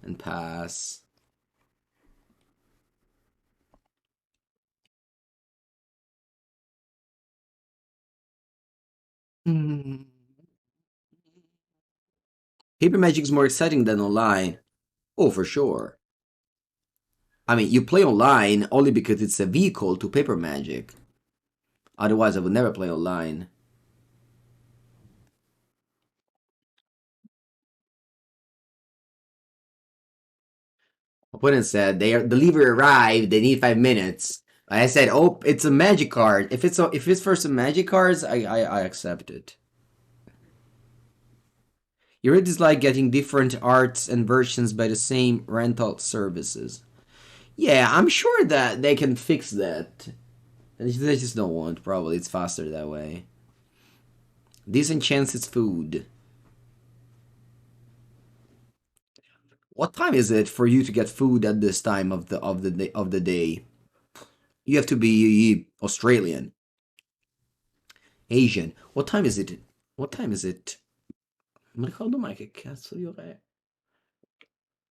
and pass. Hmm. Paper Magic is more exciting than online. Oh, for sure. I mean, you play online only because it's a vehicle to Paper Magic. Otherwise, I would never play online. Opponent said their delivery arrived. They need 5 minutes. I said, "Oh, it's a magic card. If it's for some magic cards, I accept it." You really dislike getting different arts and versions by the same rental services. Yeah, I'm sure that they can fix that. They just don't want. Probably it's faster that way. Disenchants its food. What time is it for you to get food at this time of the day? You have to be Australian, Asian. What time is it? What time is it? Non mi ricordo mai che cazzo di ora è.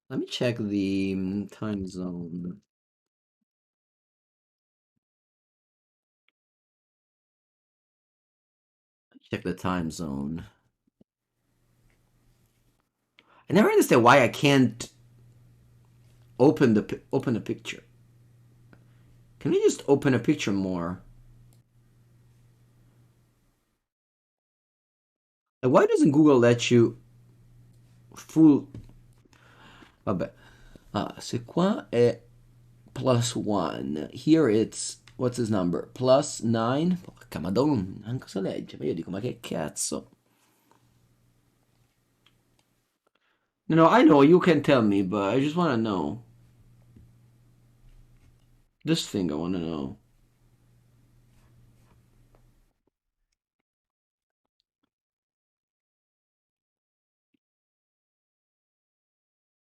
Let me check the time zone. Check the time zone. I never understand why I can't open the picture. Can we just open a picture more? Like, why doesn't Google let you full? Vabbè. Se qua è +1. Here it's what's his number? +9. Porca madonna, anche se legge. Ma io dico, ma che cazzo? No, I know you can tell me, but I just want to know. This thing I want to know.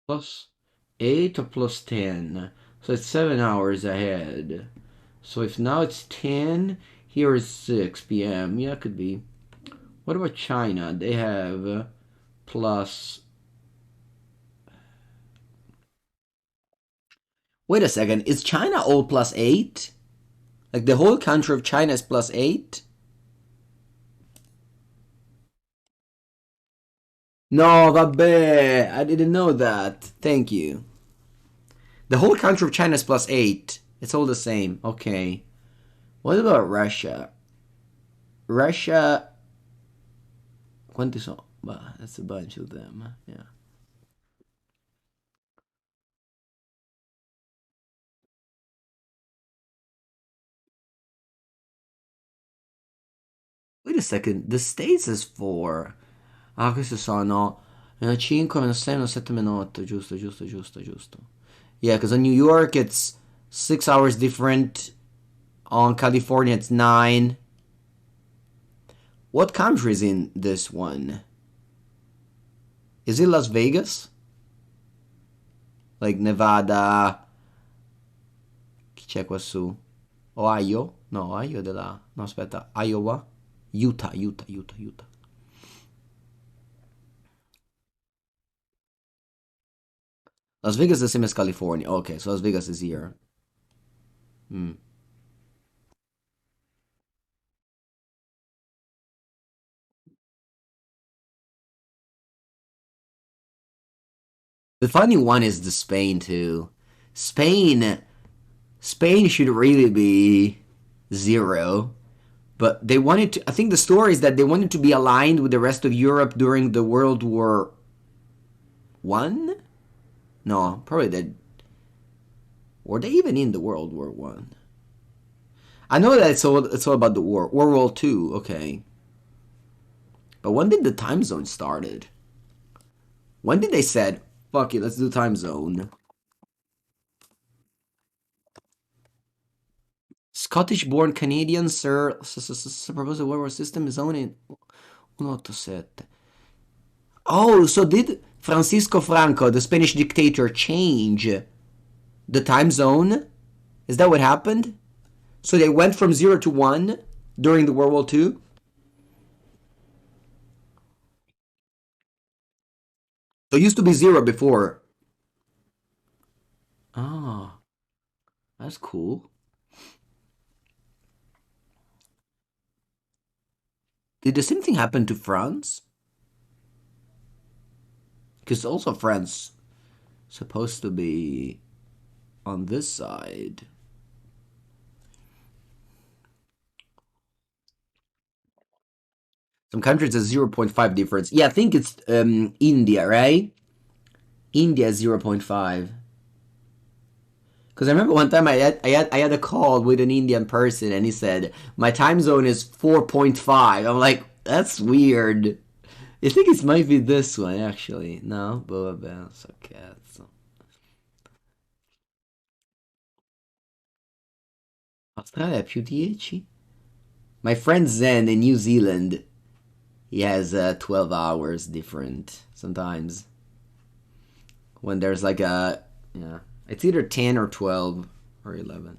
+8 or +10? So it's 7 hours ahead. So if now it's 10, here is 6 p.m. Yeah, it could be. What about China? They have plus. Wait a second. Is China all +8? Like the whole country of China is +8? No, vabbè. I didn't know that. Thank you. The whole country of China is +8. It's all the same. Okay. What about Russia? Russia. Quanti sono? Bah, that's a bunch of them. Yeah. Wait a second, the States is 4. Ah, questi sono 5, meno 6, meno 7, meno 8. Giusto, giusto, giusto, giusto. Yeah, because on New York it's 6 hours different. On California it's 9. What country is in this one? Is it Las Vegas? Like Nevada? Chi c'è qua su? Ohio? No, Ohio è della... No, aspetta. Iowa? Utah, Utah, Utah, Utah. Las Vegas is the same as California. Okay, so Las Vegas is here. Hmm. The funny one is the Spain too. Spain, Spain should really be 0, but they wanted to. I think the story is that they wanted to be aligned with the rest of Europe during the World War I. No, probably they were they even in the World War I. I know that it's all about the war. World War II, okay. But when did the time zone started? When did they said, fuck it, let's do time zone? Scottish-born Canadian Sir proposed a war system is only 187. Oh, so did Francisco Franco, the Spanish dictator, change the time zone? Is that what happened? So they went from 0 to 1 during the World War II? So it used to be 0 before. Ah, that's cool. Did the same thing happen to France? Because also France supposed to be on this side. Some countries has 0.5 difference. Yeah, I think it's India, right? India is 0.5. Because I remember one time I had a call with an Indian person and he said my time zone is 4.5. I'm like, that's weird. I think it might be this one actually. No, boa bells, okay. So. Australia più 10. My friend Zen in New Zealand, he has 12 hours different sometimes. When there's like a, yeah, it's either 10 or 12 or 11.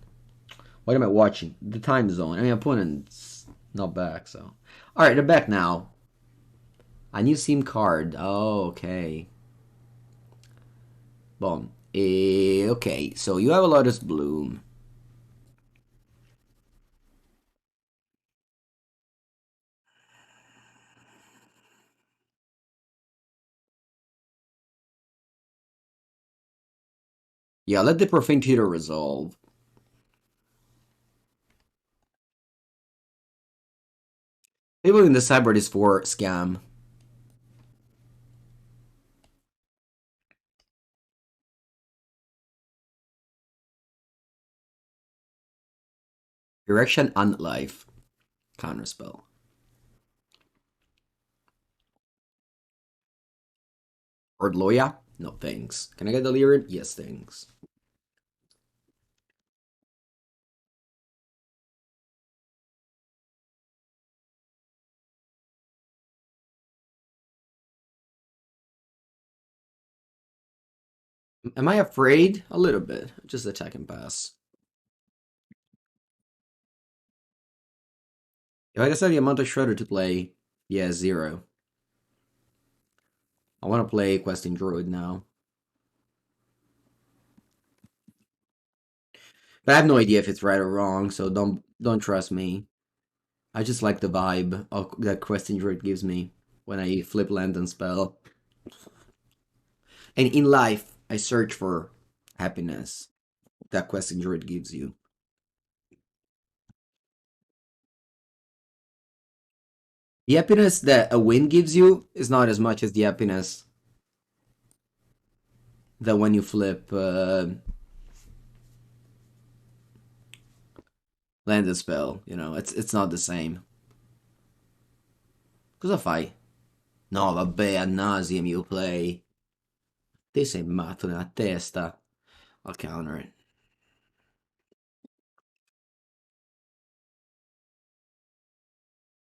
What am I watching? The time zone. I mean, opponent's not back, so. Alright, they're back now. A new SIM card. Oh, okay. Boom. Okay, so you have a Lotus Bloom. Yeah, let the Profane Tutor resolve. People in the sideboard is for scam. Direction and life. Counterspell. Or Loya? No thanks. Can I get the Lyrian? Yes, thanks. Am I afraid? A little bit. Just attack and pass. If I decide the amount of Shredder to play, yeah, 0. I want to play Questing Druid now. But I have no idea if it's right or wrong, so don't trust me. I just like the vibe that Questing Druid gives me when I flip land and spell. And in life, I search for happiness that Questing Druid gives you. The happiness that a win gives you is not as much as the happiness that when you flip land a spell. You know, it's not the same. Cosa fai? No, vabbè, Ad Nauseam you play. Te sei matto nella testa. I'll counter it.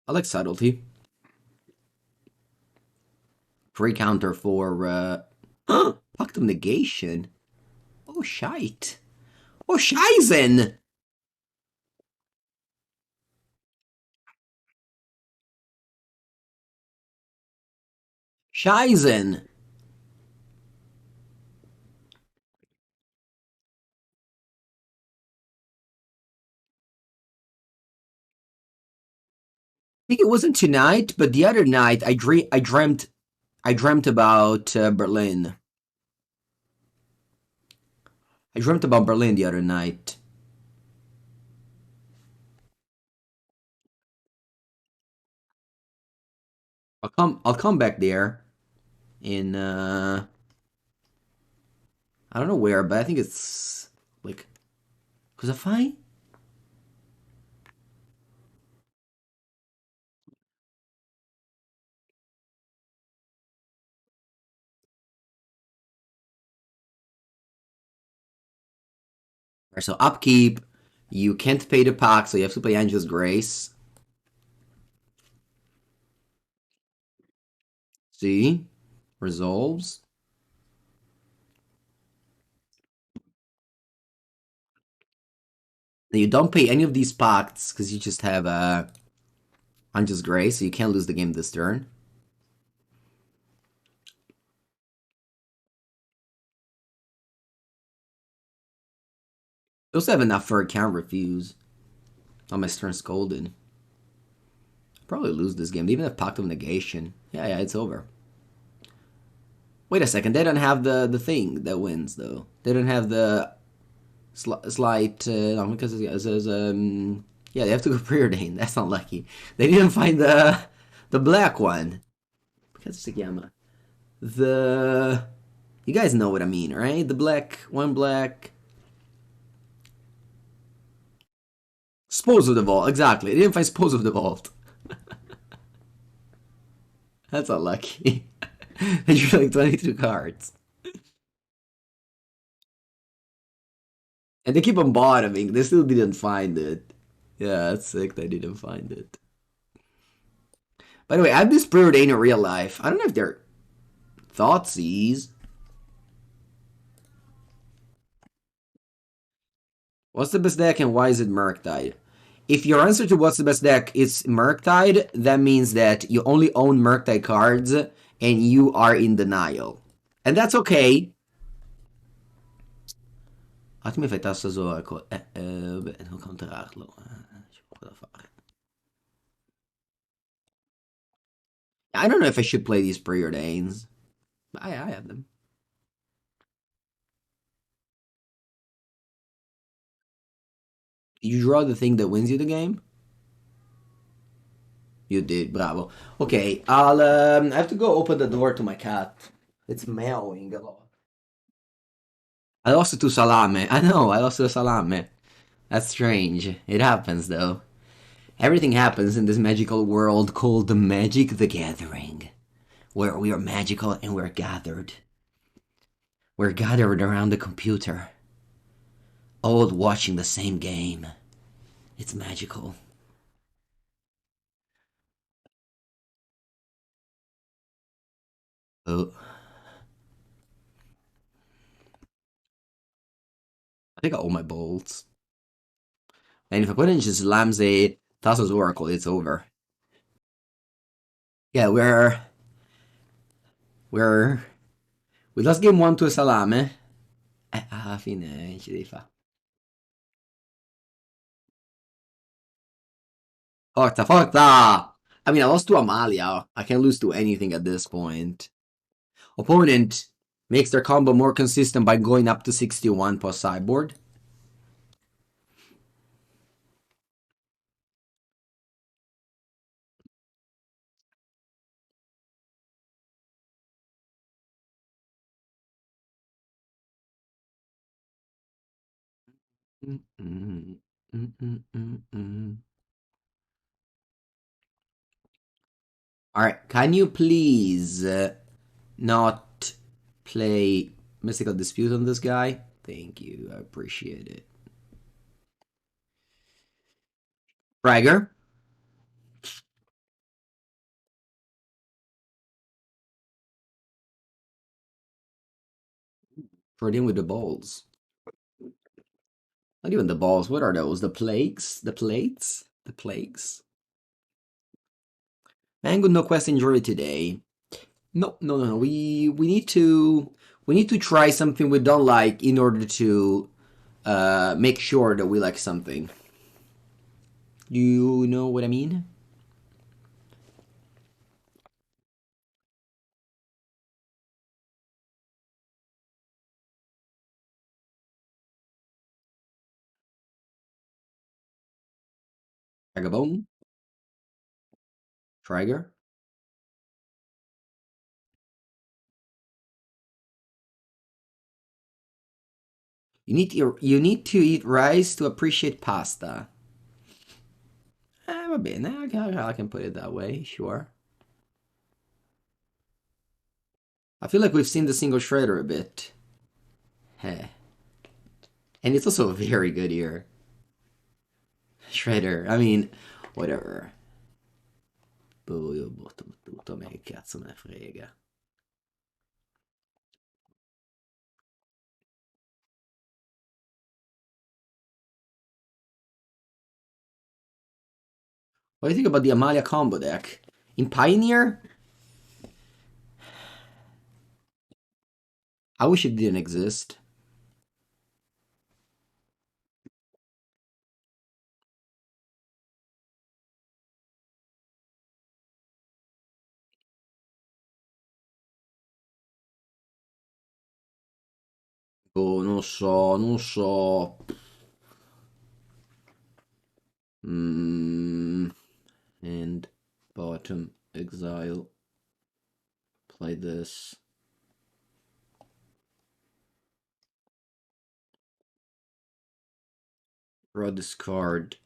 I like Subtlety. Free counter for, Pact of Negation. Oh, shite. Oh, Scheisen! Scheisen! I think it wasn't tonight, but the other night I dreamt about Berlin. I dreamt about Berlin the other night. I'll come back there in I don't know where, but I think it's like cosa fai? So upkeep, you can't pay the pack, so you have to play Angel's Grace. See? Resolves. And you don't pay any of these pacts because you just have Angel's Grace, so you can't lose the game this turn. You also have enough for a count refuse on my Stern Scolding. Probably lose this game. They even have Pact of Negation. Yeah, it's over. Wait a second, they don't have the thing that wins though. They don't have the slight. No, because yeah, they have to go Preordain. That's not lucky. They didn't find the black one. Because Sigama. The you guys know what I mean, right? The black one, black. Spose of the Vault, exactly. They didn't find Spose of the Vault. That's unlucky. They drew like 22 cards. And they keep on bottoming. They still didn't find it. Yeah, that's sick. They didn't find it. By the way, I have this Preordain in real life. I don't know if they're Thoughtseize. What's the best deck and why is it Murktide? If your answer to what's the best deck is Murktide, that means that you only own Murktide cards and you are in denial. And that's okay. Fatemi fai tasto Zoraco. Vabbè, devo counterarlo. C'è poco da fare. I don't know if I should play these Preordains. I have them. You draw the thing that wins you the game? You did, bravo. Okay, I have to go open the door to my cat. It's meowing a lot. I lost to Salame. I know, I lost to Salame. That's strange. It happens though. Everything happens in this magical world called the Magic the Gathering, where we are magical and we're gathered. We're gathered around the computer, all watching the same game. It's magical. Oh, I think I got all my bolts. And if I put in just Lamze, Thassa's Oracle, it's over. Yeah, we're we lost game 1 to a Salame. Alla fine ci devi fare. Forza, forza! I mean, I lost to Amalia. I can't lose to anything at this point. Opponent makes their combo more consistent by going up to 61 post sideboard. Alright, can you please not play Mystical Dispute on this guy? Thank you, I appreciate it. Fragger. Preordain with the balls. Not even the balls, what are those? The plagues? The plates? The plagues? Mango no quest injury today. No. We need to try something we don't like in order to make sure that we like something. You know what I mean? Ragavan? Trigger? You need to eat rice to appreciate pasta. Va bene, I can put it that way, sure. I feel like we've seen the single shredder a bit. Heh. And it's also very good here. Shredder, I mean, whatever. Boh, io butto tutto, a me che cazzo me ne frega. What do you think about the Amalia combo deck? In Pioneer? I wish it didn't exist. Oh, non so. And bottom exile. Play this. Draw this card.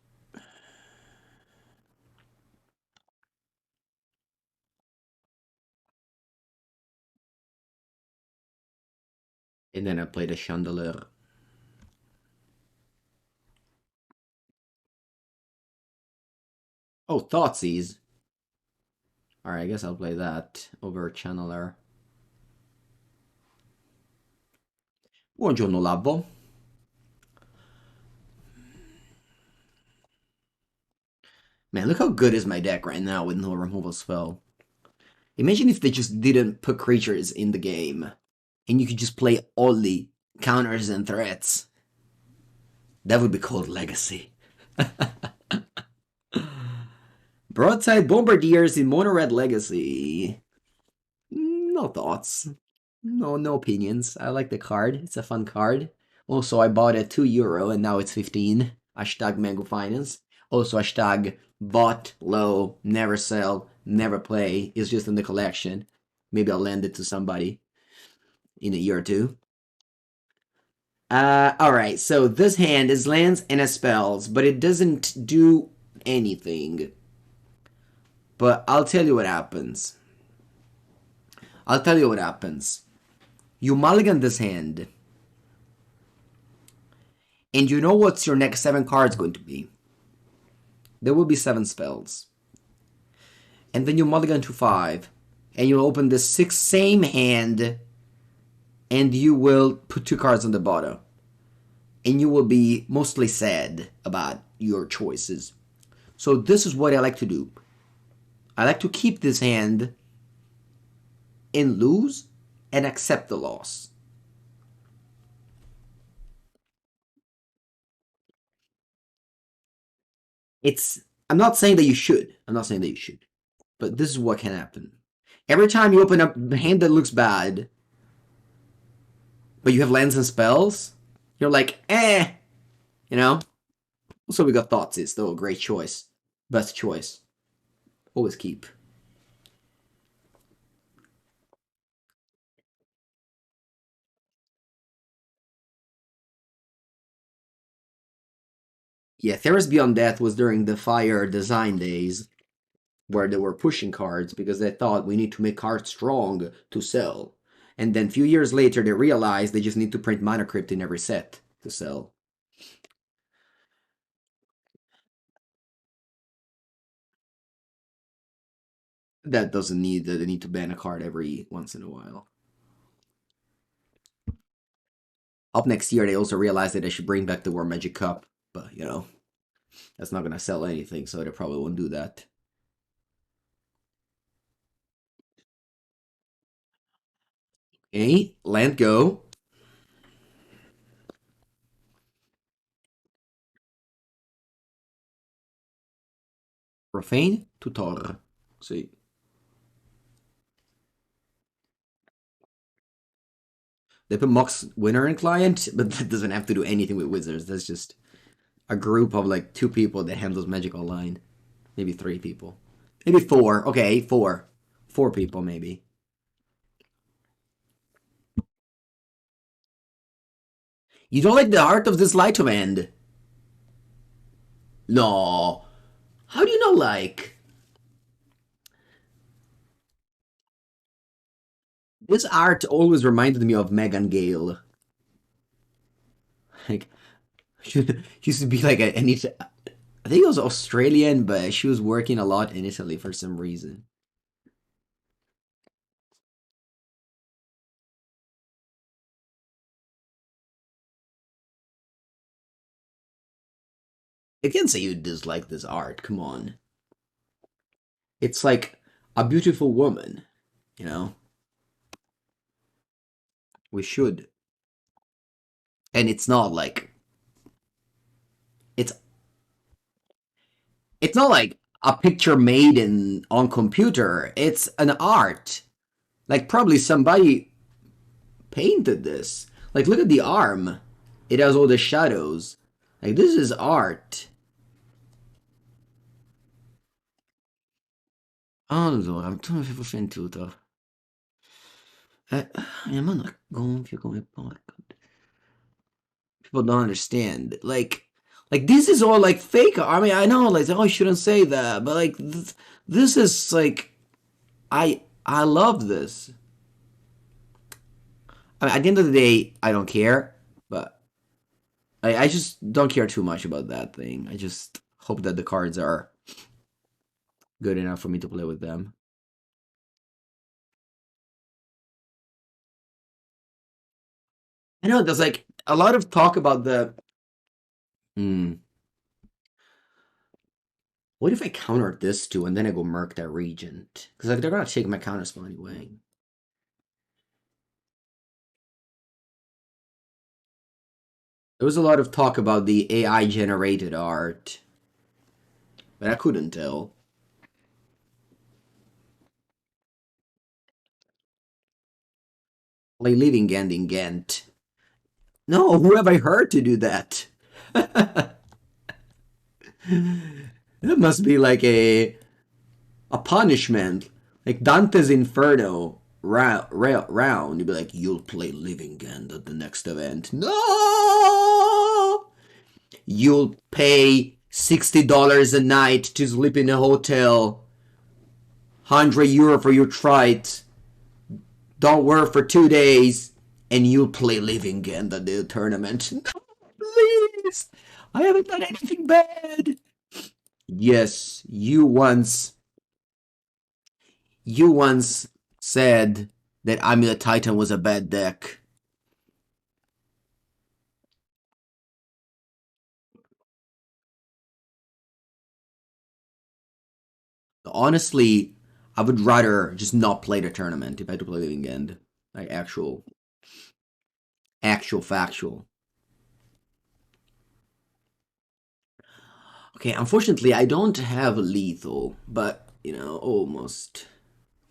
And then I play the Chandelier. Oh, Thoughtseize. Alright, I guess I'll play that over Channeler. Buongiorno, Labbo. Man, look how good is my deck right now with no removal spell. Imagine if they just didn't put creatures in the game. And you could just play only counters and threats. That would be called Legacy. Broadside Bombardiers in Mono Red Legacy. No thoughts. No opinions. I like the card. It's a fun card. Also, I bought it €2 and now it's 15. Hashtag Mango Finance. Also, hashtag bought low, never sell, never play. It's just in the collection. Maybe I'll lend it to somebody in a year or two. Alright, so this hand is lands and has spells, but it doesn't do anything. But I'll tell you what happens. You mulligan this hand. And you know what's your next 7 cards going to be. There will be 7 spells. And then you mulligan to 5. And you'll open the same hand. And you will put 2 cards on the bottom. And you will be mostly sad about your choices. So this is what I like to do. I like to keep this hand and lose and accept the loss. I'm not saying that you should. But this is what can happen. Every time you open up a hand that looks bad, but you have lands and spells, you're like, eh. You know? Also, we got Thoughts. It's still a great choice. Best choice. Always keep. Yeah, Theros Beyond Death was during the Fire design days. where they were pushing cards because they thought we need to make cards strong to sell. And then a few years later, they realized they just need to print Mana Crypt in every set to sell. That doesn't need that they need to ban a card every once in a while. Up next year, they also realized that they should bring back the War Magic Cup, but you know, that's not gonna sell anything, so they probably won't do that. Okay, land go. Profane Tutor. See. They put Mox winner in client, but that doesn't have to do anything with wizards. That's just a group of like 2 people that handles Magic Online. Maybe 3 people. Maybe 4. Okay, 4. 4 people, maybe. You don't like the art of this Light of End? No. How do you not like? This art always reminded me of Megan Gale. Like, she used to be like I think it was Australian, but she was working a lot in Italy for some reason. I can't say you dislike this art. Come on. It's like a beautiful woman, you know? We should. And it's not like it's it's not like a picture made in on computer. It's an art. Like probably somebody painted this. Like look at the arm. It has all the shadows. Like this is art. Allora, tu mi fai sentito. Mia mano è gonfia come porco. People don't understand. Like this is all like fake. I mean, I know, like, oh, I shouldn't say that, but like, this is like, I love this. I mean, at the end of the day, I don't care, but I just don't care too much about that thing. I just hope that the cards are good enough for me to play with them. I know there's like a lot of talk about the. Hmm, what if I counter this too, and then I go Murktide Regent? Because like they're gonna take my counterspell anyway. There was a lot of talk about the AI generated art, but I couldn't tell. Like leaving Ghent in Ghent. No, who have I heard to do that? That must be like a punishment. Like Dante's Inferno round. You'd be like, you'll play Living Ghent at the next event. No! You'll pay $60 a night to sleep in a hotel. €100 for your trite. Don't work for 2 days, and you'll play Living Ghent at the tournament. No, please! I haven't done anything bad. Yes, you once said that Amulet Titan was a bad deck. Honestly, I would rather just not play the tournament if I had to play Living End. Like actual factual. Okay, unfortunately, I don't have lethal, but you know, almost.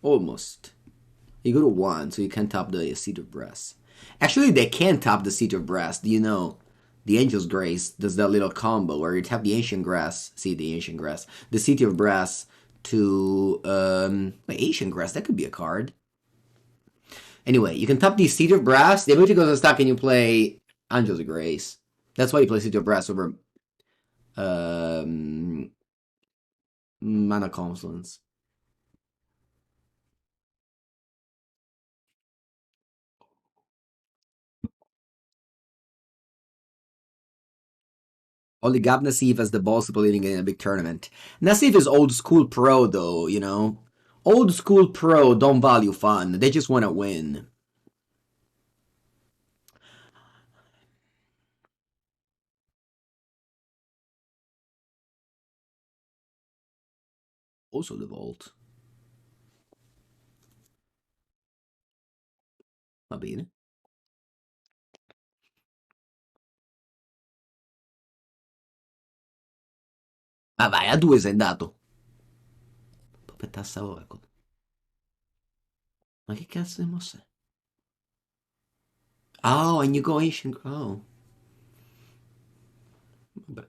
You go to 1, so you can top the Seat of Brass. Actually, they can top the Seat of Brass. Do you know? The Angel's Grace does that little combo where you tap the Ancient Grass, the City of Brass to Ancient Grass. That could be a card. Anyway, you can tap the Seat of Brass. The ability goes unstuck, and you play Angel's Grace. That's why you play City of Brass over Mana Confluence. Only got Nassif as the balls of believing in a big tournament. Nassif is old school pro though, you know? Old school pro don't value fun. They just want to win. Also the Vault. Va bene. Ma vai, a 2 sei andato. Aspetta, stavo ecco. Ma che cazzo di mossa è? Oh, and you go Asian. Oh. Vabbè.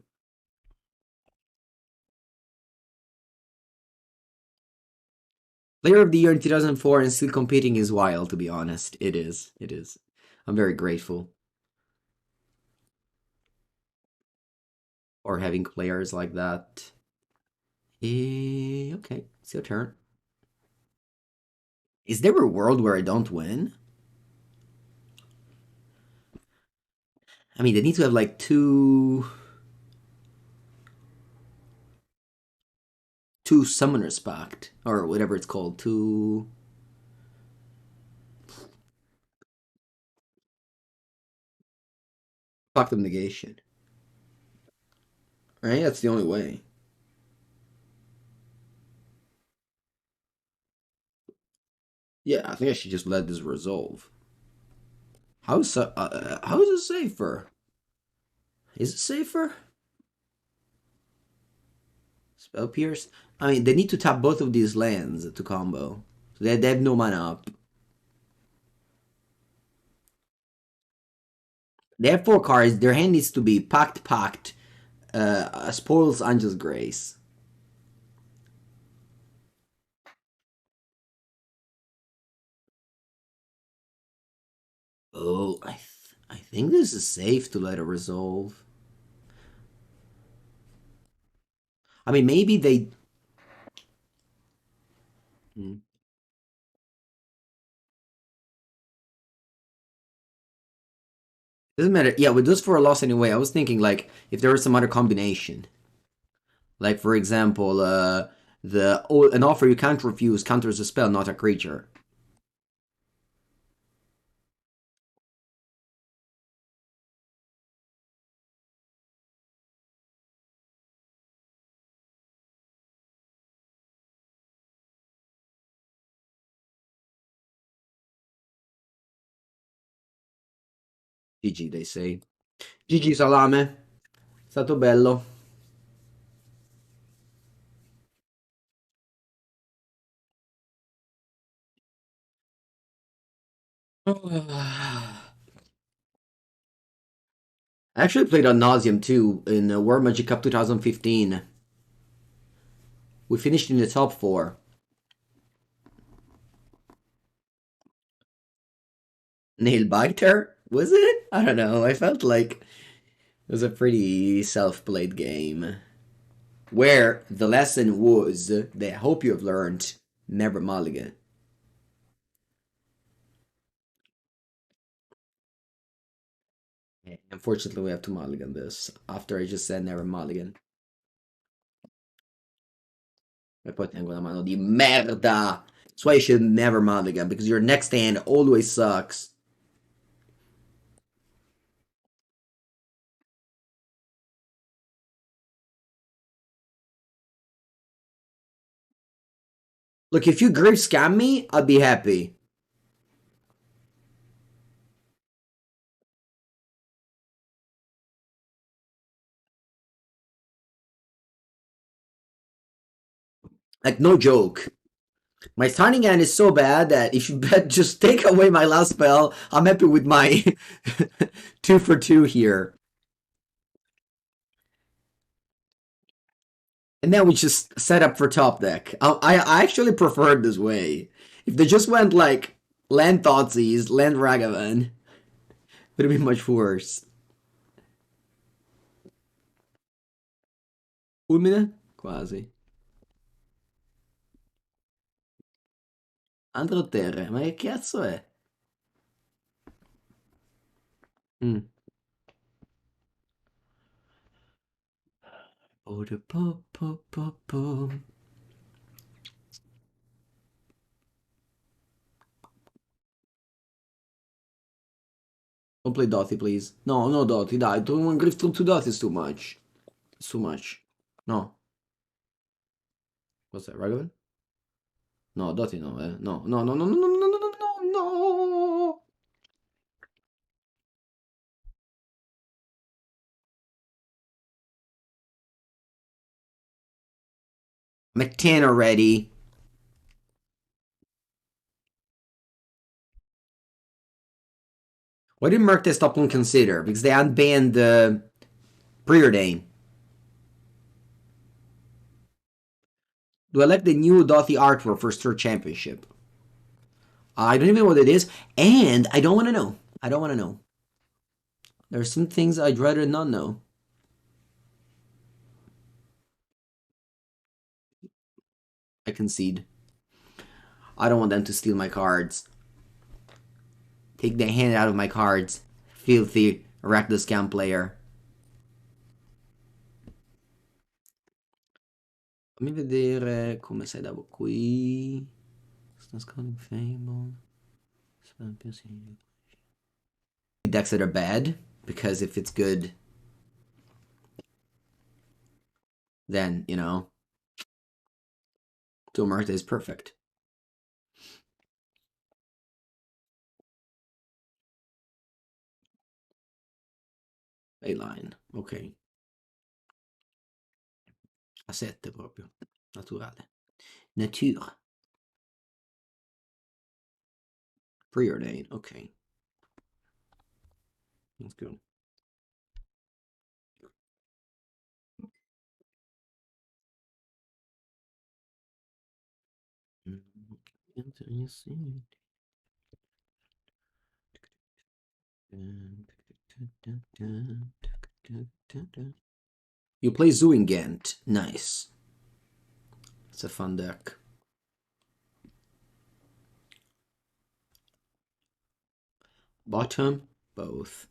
Player of the Year in 2004 and still competing is wild, to be honest. It is. It is. I'm very grateful for having players like that. Okay, it's your turn. Is there a world where I don't win? I mean, they need to have like two summoners pact or whatever it's called. Two pact of negation. Right? That's the only way. Yeah, I think I should just let this resolve. How is it safer? Is it safer? Spell pierce. I mean, they need to tap both of these lands to combo. So they have no mana up. They have 4 cards. Their hand needs to be pact, spoils Angel's Grace. Oh, I think this is safe to let it resolve. I mean, maybe they. Hmm. Doesn't matter. Yeah, with those 4 loss anyway. I was thinking like if there was some other combination, like for example, an offer you can't refuse counters a spell, not a creature. GG, they say. GG Salame, è stato bello. I actually played Ad Nauseam too in World Magic Cup 2015. We finished in the top 4. Nailbiter? Was it? I don't know. I felt like it was a pretty self-played game. Where the lesson was that I hope you have learned never mulligan. Unfortunately, we have to mulligan this after I just said never mulligan. E poi tengo una mano di merda. That's why you should never mulligan because your next hand always sucks. Look, if you grave scam me, I'll be happy. Like, no joke. My starting hand is so bad that if you bet just take away my last spell, I'm happy with my 2 for 2 here. And then we just set up for top deck. I actually prefer it this way. If they just went like land Thoughtseize, land Ragavan, it would have been much worse. Fulmine? Quasi. Altro terra, ma che cazzo è? Mm. Oh, the po po po po. Don't play Dothy, please. No, no Dothy, dai. Don't Griff to Dothy is too much. It's too much. No. What's that, Ragavan? No, Dothy no, eh. No, no, no, no, no, no, no, no, no, no. I'm at 10 already. Why did Murktide stop on Consider? Because they unbanned Preordain. Do I like the new Dothy artwork for Star Championship? I don't even know what it is, and I don't want to know. I don't want to know. There's some things I'd rather not know. I concede. I don't want them to steal my cards. Take the hand out of my cards. Filthy Rakdos scam player. Fammi vedere come sei da qui. Stern Scolding Fable. Decks that are bad, because if it's good, then, you know, Martha is perfect. A-line, ok. A 7 proprio, naturale. Nature. Preordain, ok. Let's go. You play Zoo Ghent. Nice. It's a fun deck. Bottom, both.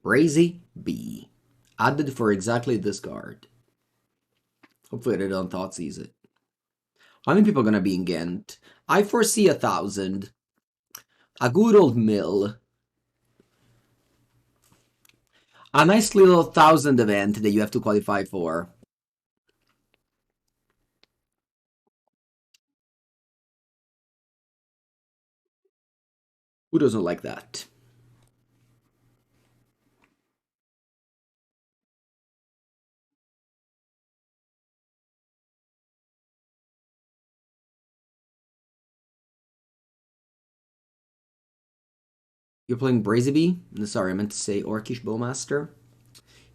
Brazy, B. Added for exactly this card. Hopefully they don't Thoughtseize it. How many people are gonna be in Ghent? I foresee 1,000. A good old mill. A nice little 1,000 event that you have to qualify for. Who doesn't like that? You're playing Brazy? Sorry, I meant to say Orcish Bowmaster.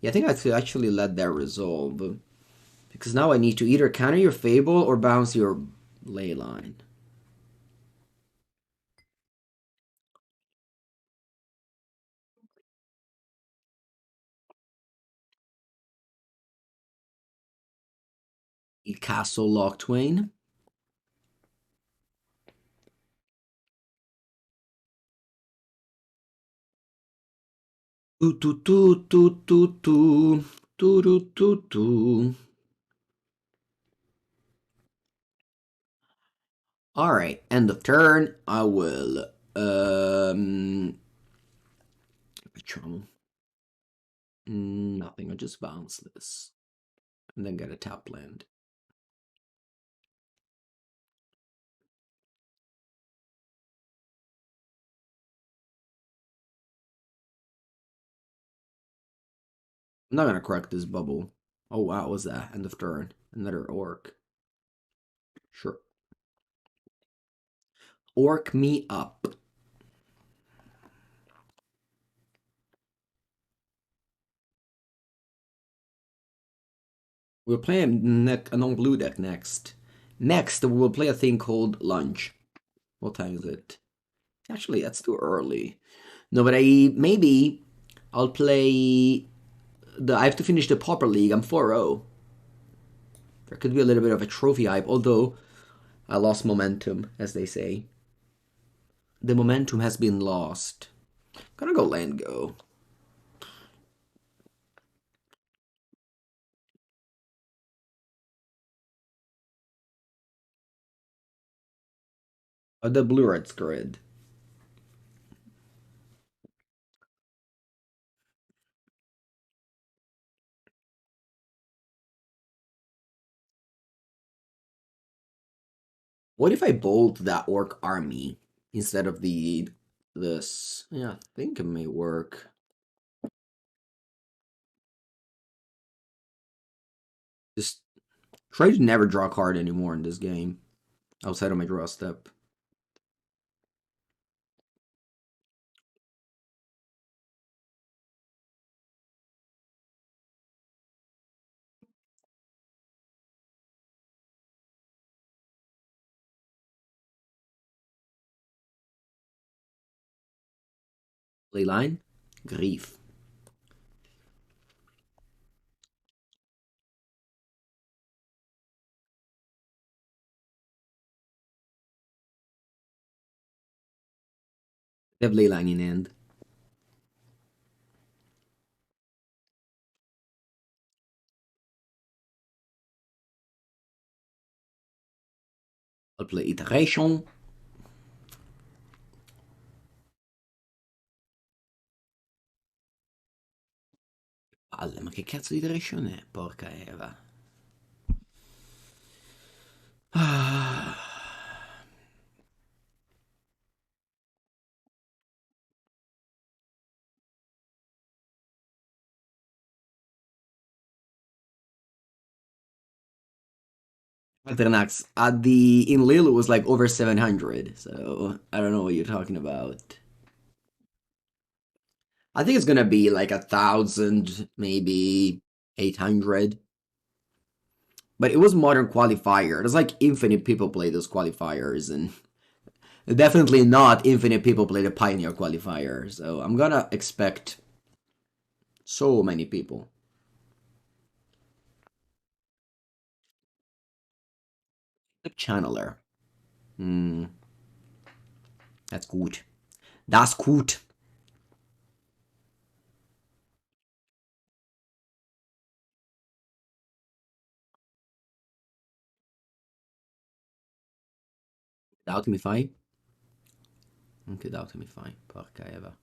Yeah, I think I should actually let that resolve. Because now I need to either counter your Fable or bounce your Leyline. Castle Lock Twain. Alright, end of turn. I will nothing, I'll just bounce this. And then get a tap land. I'm not gonna crack this bubble. Oh wow, what was that? End of turn. Another orc. Sure. Orc me up. We'll play a non-blue deck next. Next, we'll play a thing called Lunch. What time is it? Actually, that's too early. No, but maybe I'll play I have to finish the Pauper League. I'm 4-0. There could be a little bit of a trophy hype, although I lost momentum, as they say. The momentum has been lost. I'm gonna go land go. The blue-red grid. What if I bolt that orc army instead of this? Yeah, I think it may work. Just try to never draw a card anymore in this game outside of my draw step. Playline, grief. They have Leyline in hand. I'll play Iteration. Palle, ma che cazzo di iteration è? Porca Eva. Alternax at the in Lille was like over 700, so I don't know what you're talking about. I think it's gonna be like 1,000, maybe 800. But it was modern qualifier. There's like infinite people play those qualifiers, and definitely not infinite people play the Pioneer qualifier. So I'm gonna expect so many people. The Channeler. That's gut. Das gut. Alchemify? Okay, Alchemify. Porca Eva.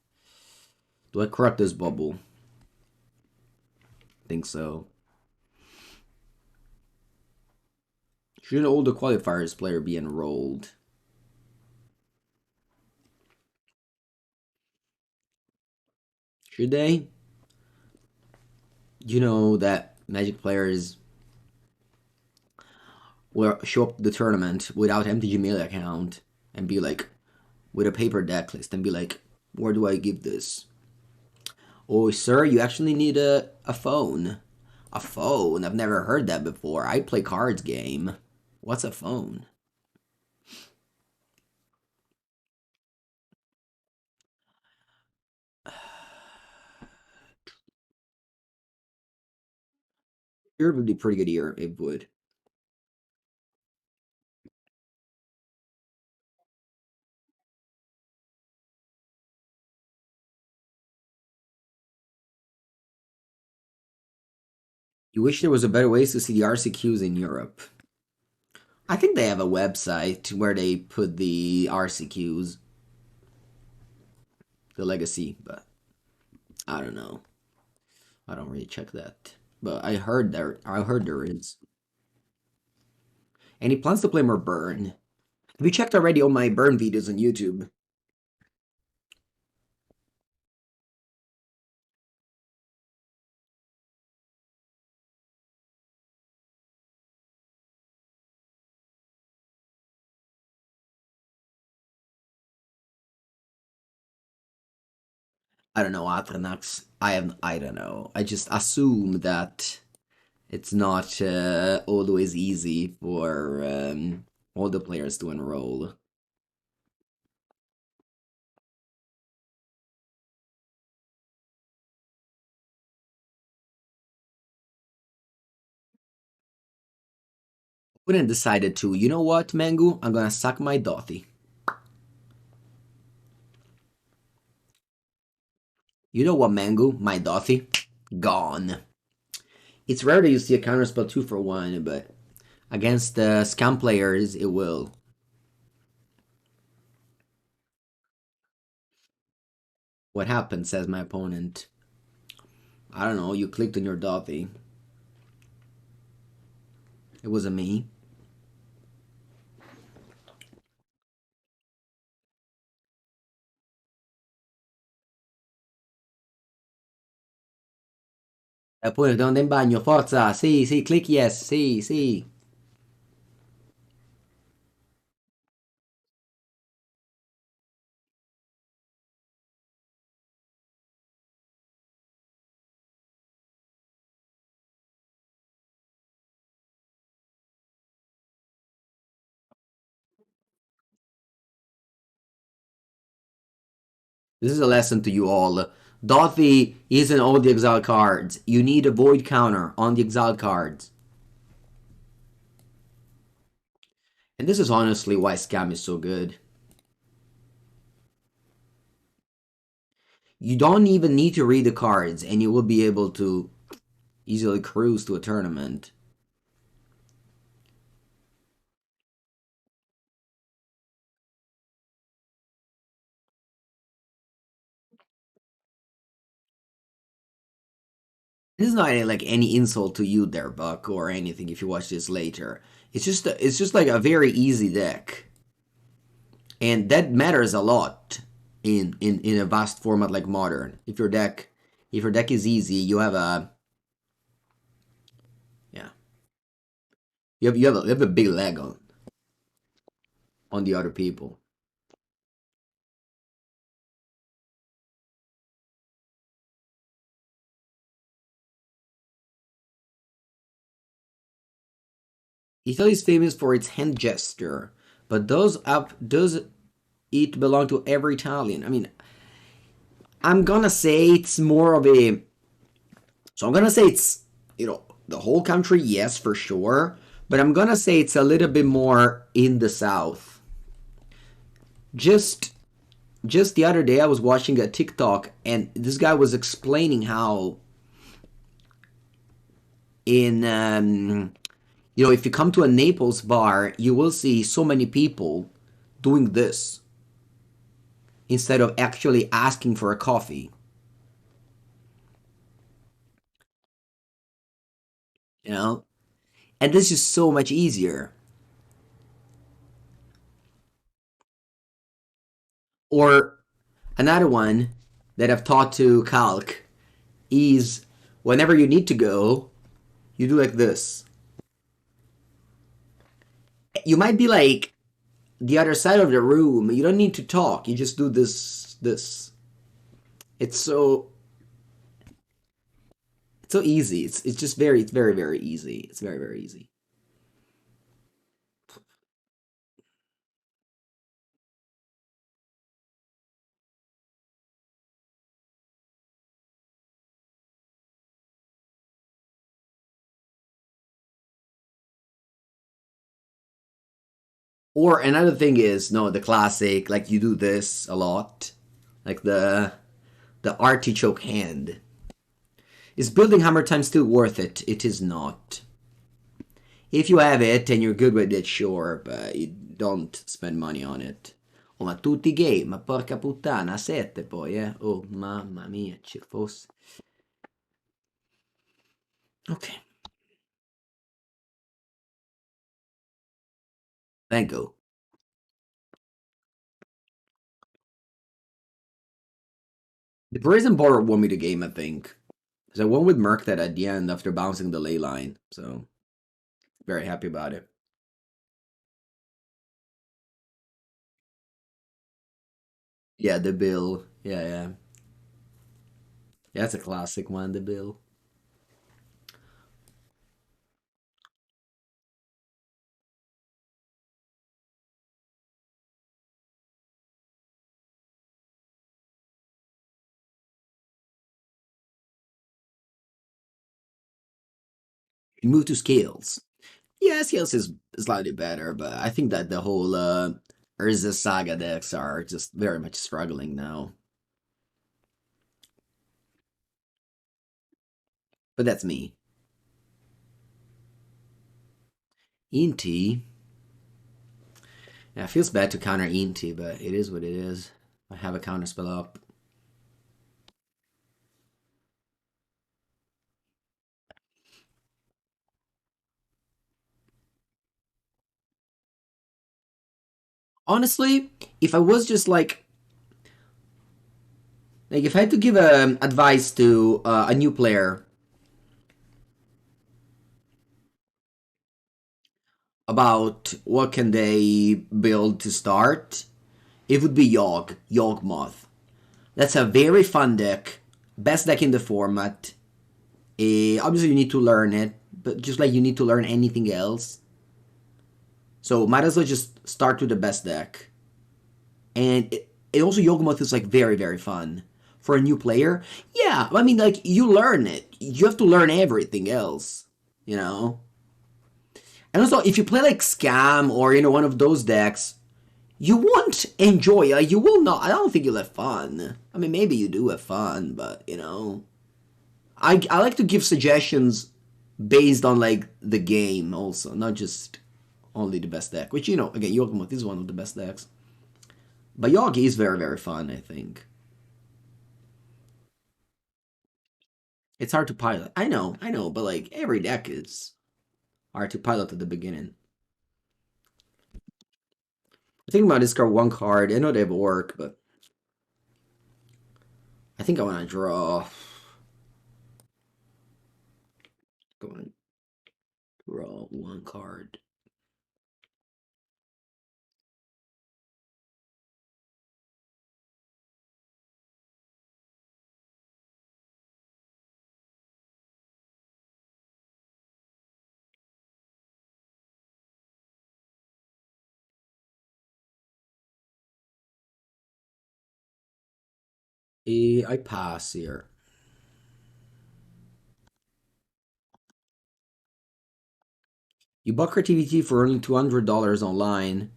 Do I corrupt this bubble? Think so. Should all the qualifiers player be enrolled? Should they? You know that Magic players will show up to the tournament without MTG mail account and be like, with a paper deck list and be like, where do I give this? Oh, sir, you actually need a phone. A phone? I've never heard that before. I play cards game. What's a phone? It would be a pretty good year. It would. You wish there was a better ways to see the RCQs in Europe. I think they have a website where they put the RCQs, the legacy, but I don't know. I don't really check that. But I heard there is. And he plans to play more Burn. Have you checked already all my Burn videos on YouTube? I don't know, Atranax. I don't know. I just assume that it's not always easy for all the players to enroll. Opponent decided to, you know what, Mangu? I'm gonna suck my Dothy. You know what, Mangu? My Dothy? Gone. It's rare that you see a counterspell 2 for 1, but against scam players, it will. What happened, says my opponent. I don't know, you clicked on your Dothy. It wasn't me. Opponent, donde in bagno, forza, sì, sì, click yes, sì, sì. This is a lesson to you all. Dothy isn't all the exiled cards. You need a void counter on the exiled cards. And this is honestly why Scam is so good. You don't even need to read the cards, and you will be able to easily cruise to a tournament. This is not like any insult to you there, Buck, or anything if you watch this later. It's just like a very easy deck. And that matters a lot in a vast format like modern. If your deck is easy, you have a yeah. You have a big leg on the other people. Italy is famous for its hand gesture, but does it belong to every Italian? I mean, I'm gonna say it's more of a. So I'm gonna say it's the whole country, yes for sure, but I'm gonna say it's a little bit more in the south. Just just the other day, I was watching a TikTok, and this guy was explaining how if you come to a Naples bar, you will see so many people doing this instead of actually asking for a coffee. You know, and this is so much easier. Or another one that I've taught to Calc is whenever you need to go, you do like this. You might be like the other side of the room. You don't need to talk. You just do this. It's so easy. It's just very easy. It's very easy. Or another thing is no, the classic like you do this a lot, like the artichoke hand. Is building hammer time still worth it? It is not. If you have it and you're good with it, sure, but you don't spend money on it. Oh, ma tutti gay, ma porca puttana, sette poi, eh? Oh, mamma mia, ci fosse. Ok, vengo. The Brazen Borrower won me the game, I think. So I won with Murktide at the end after bouncing the ley line, so very happy about it. Yeah, the bill. Yeah. Yeah, that's a classic one, the bill. You move to scales. Yeah, scales is slightly better, but I think that the whole Urza Saga decks are just very much struggling now. But that's me. Inti. Yeah, it feels bad to counter Inti, but it is what it is. I have a counterspell up. Honestly, if I was just like if I had to give advice to a new player about what can they build to start, it would be Yawgmoth. That's a very fun deck, best deck in the format. Obviously, you need to learn it, but just like you need to learn anything else, so might as well just start with the best deck. And it also Yawgmoth is like very fun for a new player. Yeah, I mean like you learn it, you have to learn everything else, you know. And also, if you play like Scam or one of those decks, you won't enjoy it. Like, you will not. I don't think you'll have fun. I mean, maybe you do have fun, but I like to give suggestions based on like the game also, not just only the best deck. Which again, Yokomoth is one of the best decks, but Yogi is very fun. I think it's hard to pilot. I know, but like every deck is hard to pilot at the beginning. I think about discard one card. I know they have work, but I think I want to draw. Go on, draw one card. I pass here. You bought creativity for only $200 online,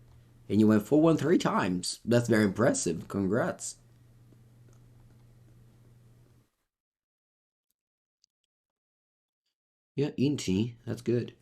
and you went 4-1 three times. That's very impressive. Congrats. Yeah, Inti. That's good.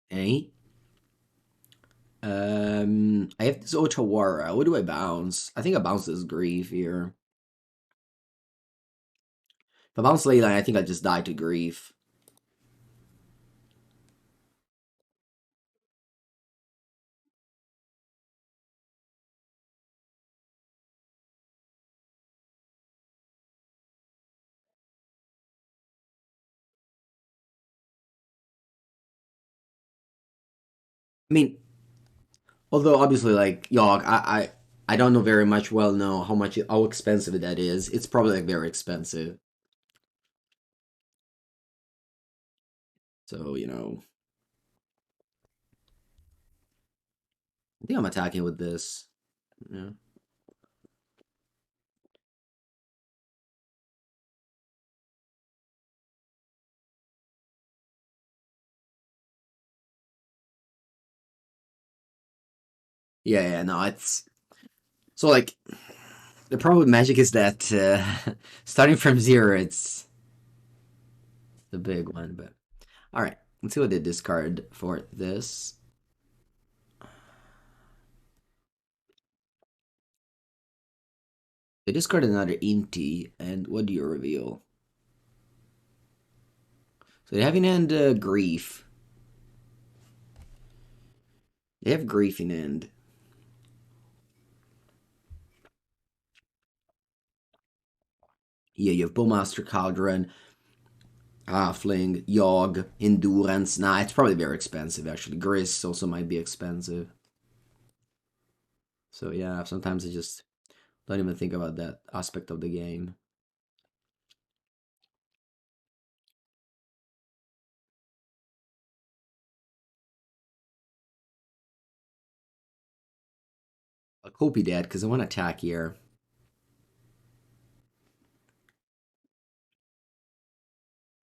Hey. I have this Otawara. What do I bounce? I think I bounce this Grief here. If I bounce Leyline, I think I just die to Grief. I mean, although obviously, like Yogg, I don't know very much. Well, know how expensive that is. It's probably like very expensive. So I think I'm attacking with this. Yeah. Yeah, no, it's so like the problem with Magic is that starting from zero, it's the big one. But all right, let's see what they discard for this. They discard another Inti, and what do you reveal? So they have in hand Grief. They have Grief in hand. Yeah, you have Bowmaster Cauldron, Halfling, Yogg, Endurance. Nah, it's probably very expensive actually. Gris also might be expensive. So yeah, sometimes I just don't even think about that aspect of the game. I'll copy that because I want to attack here.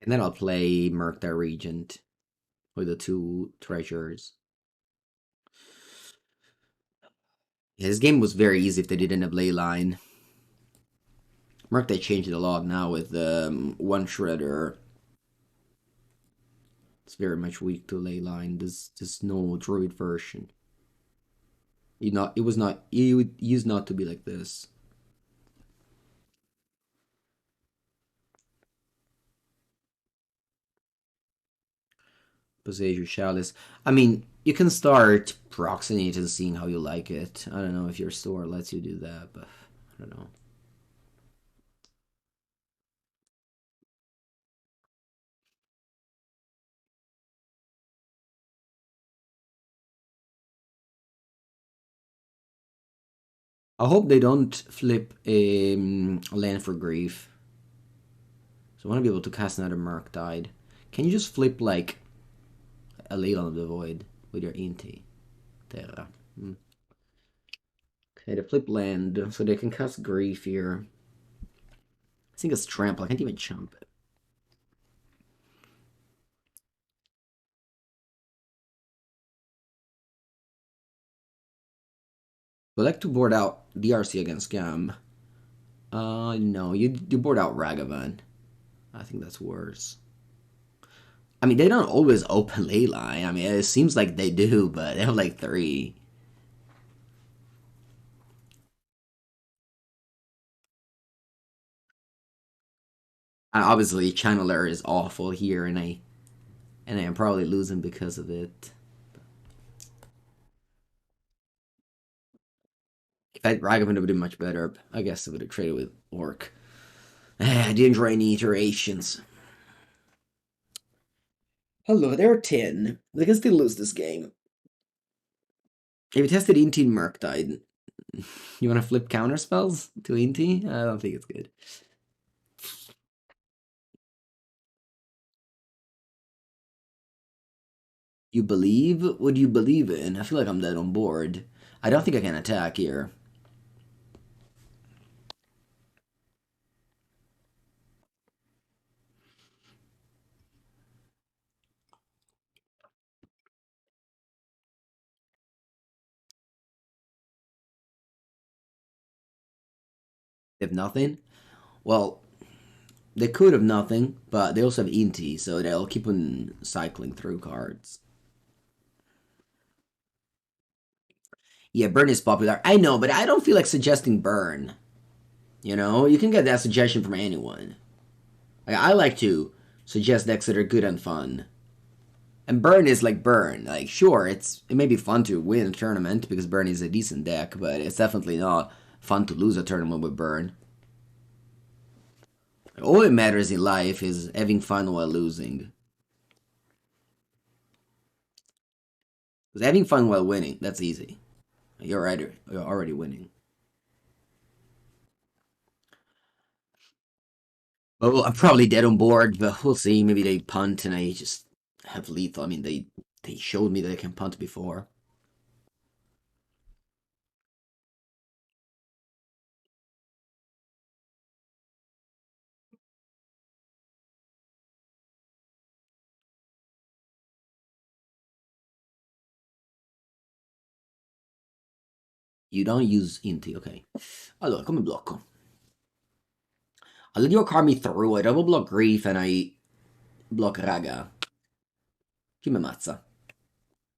And then I'll play Murktide Regent with the two treasures. Yeah, this game was very easy if they didn't have Leyline. Murktide changed it a lot now with one shredder. It's very much weak to Leyline. There's no druid version. It used not to be like this. Posage Chalice. I mean, you can start proxenate and seeing how you like it. I don't know if your store lets you do that, but I don't know. I hope they don't flip a land for grief. So I want to be able to cast another Murktide. Can you just flip like a Leyline of the Void with your Inti? Terra. Okay, they flip land, so they can cast grief here. I think it's trample. I can't even jump it. Would like to board out DRC against Scam. No, you board out Ragavan. I think that's worse. I mean, they don't always open Leyline. I mean, it seems like they do, but they have like 3. Obviously, Channeler is awful here, and I'm probably losing because of it. If I had Ragavan, would have been much better. I guess I would have traded with Orc. I didn't enjoy any iterations. Hello, they're 10. They can still lose this game. If you tested Inti and Murktide, you want to flip counter spells to Inti? I don't think it's good. You believe? What do you believe in? I feel like I'm dead on board. I don't think I can attack here. If nothing? Well, they could have nothing, but they also have Inti, so they'll keep on cycling through cards. Yeah, burn is popular. I know, but I don't feel like suggesting burn. You know, you can get that suggestion from anyone. Like, I like to suggest decks that are good and fun. And burn is like burn. Like, sure, it may be fun to win a tournament because burn is a decent deck, but it's definitely not fun to lose a tournament with burn. All that matters in life is having fun while losing. Because having fun while winning, that's easy. You're already winning. Well, I'm probably dead on board, but we'll see. Maybe they punt and I just have lethal. I mean, they showed me that they can punt before. You don't use Inti, ok. Allora, come blocco? Allora, io carmi through, I double block Grief and I block Raga. Chi mi ammazza?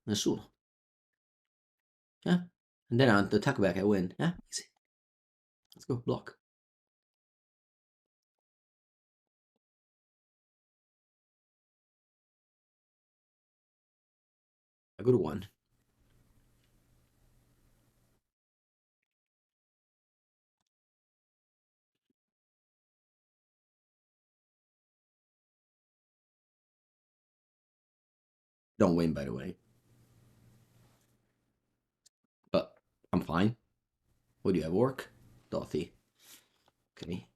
Nessuno. Yeah. And then on the attack back, I win. Yeah, easy. Let's go, block. I go to 1. Don't win, by the way. But I'm fine. What do you have, Orc? Dothy. Okay.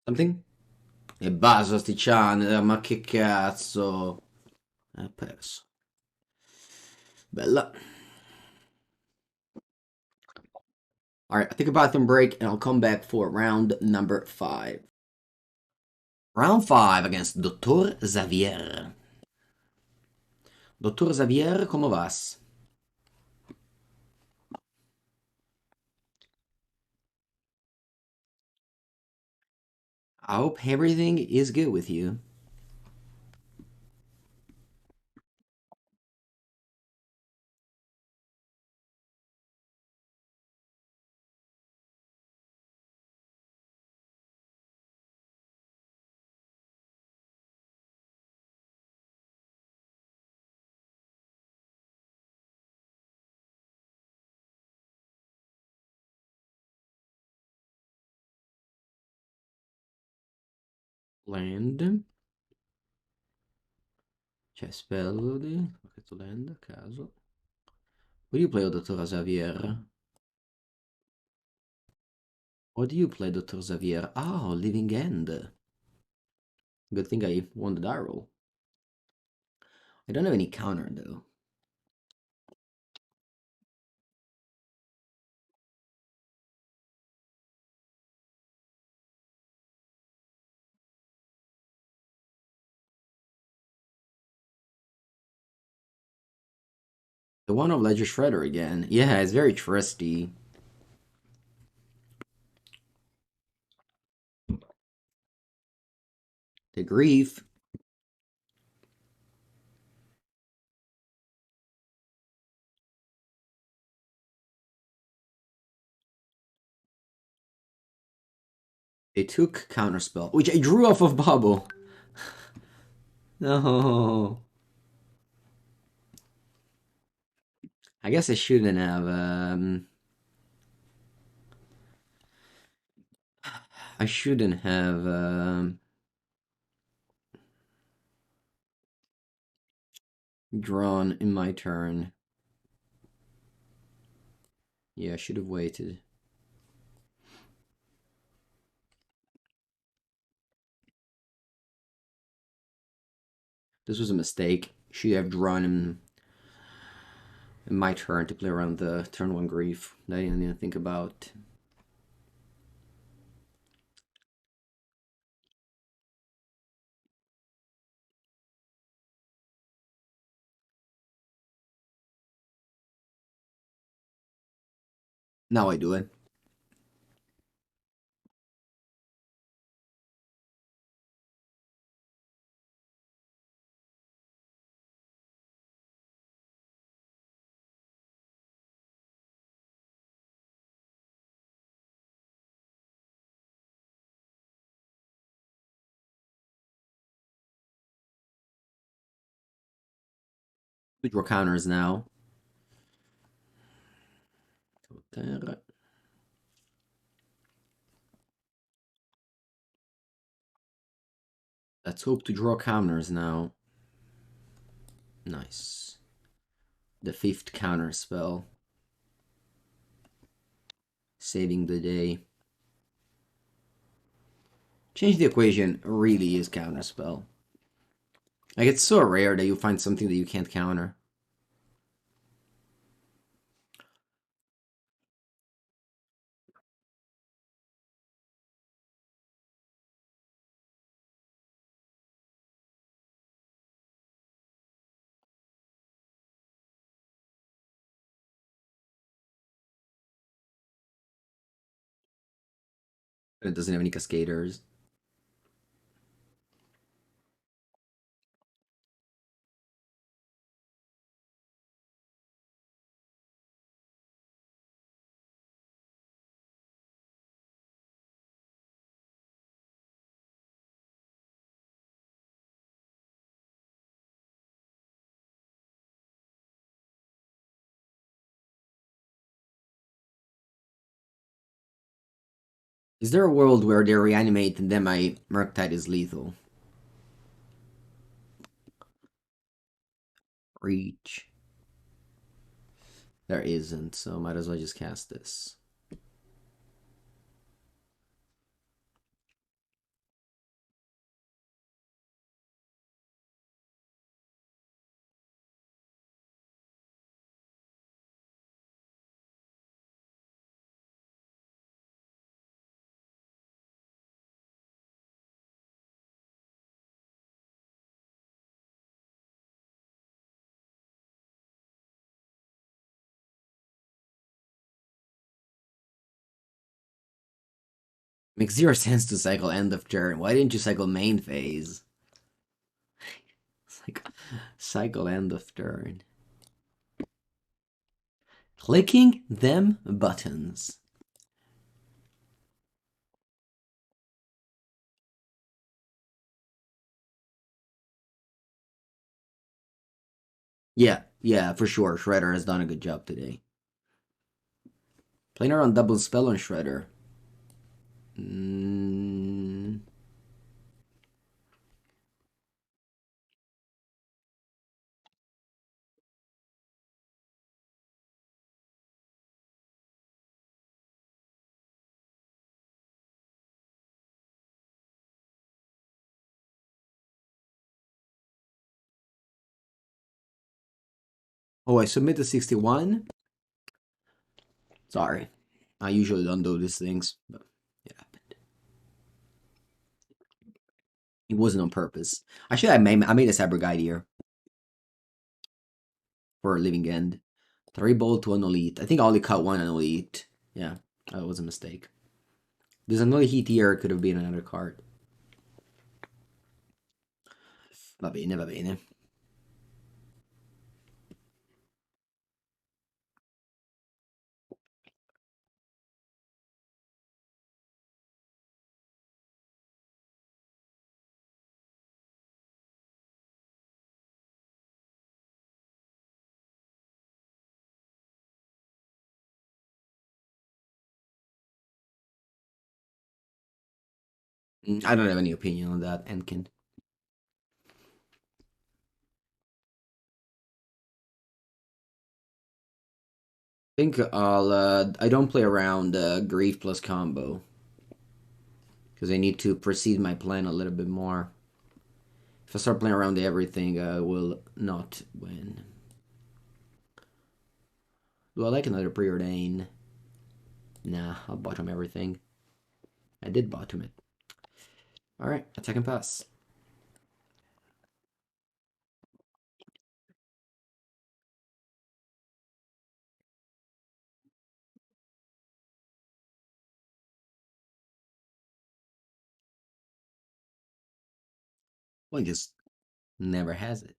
Something? E basta sti channel, ma che cazzo. Ha perso. Bella. Alright, I'll take a bathroom break and I'll come back for round number 5. Round 5 against Dr. Xavier. Dr. Xavier, ¿cómo vas? I hope everything is good with you. Land. C'è spell. Questo land a caso. What do you play, Dr. Xavier? What do you play, Dr. Xavier? Oh, Living End. Good thing I won the die roll. I don't have any counter, though. The one of Ledger Shredder again. Yeah, it's very trusty. The Grief. They took Counterspell, which I drew off of Bauble. No. I guess I shouldn't have. I shouldn't have. Drawn in my turn. Yeah, I should have waited. This was a mistake. Should have drawn in my turn to play around the turn 1 Grief that I didn't even think about. Now I do it. We draw counters now. Let's hope to draw counters now. Nice. The 5th counter spell. Saving the day. Change the equation really is counterspell. Like, it's so rare that you find something that you can't counter. It doesn't have any cascaders. Is there a world where they reanimate and then my Murktide is lethal? Reach. There isn't, so might as well just cast this. Makes zero sense to cycle end of turn. Why didn't you cycle main phase? It's like cycle end of turn. Clicking them buttons. Yeah, for sure. Shredder has done a good job today. Playing around double spell on Shredder. Mm. Oh, I submit to 61? Sorry. I usually don't do these things, but it happened. It wasn't on purpose. Actually, I made a cyber guide here for a living end. 3 bolt to Unholy Heat. I think I only cut one Unholy Heat. Yeah, that was a mistake. There's Unholy Heat here. It could have been another card. Va bene, va bene. I don't have any opinion on that, Enkin. I think I don't play around Grief plus combo. Because I need to proceed my plan a little bit more. If I start playing around everything, I will not win. Do I like another Preordain? Nah, I'll bottom everything. I did bottom it. Alright, attack and pass. Well, he just never has it.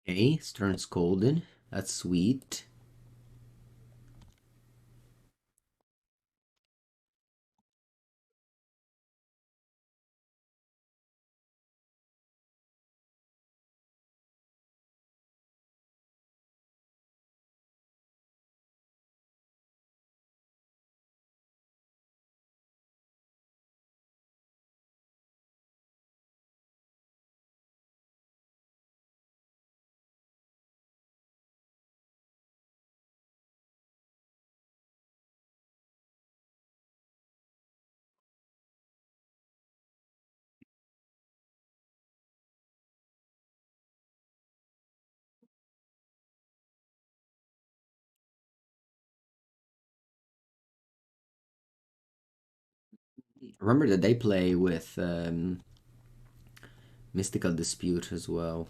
Okay, Stern Scolding. That's sweet. Remember that they play with Mystical Dispute as well.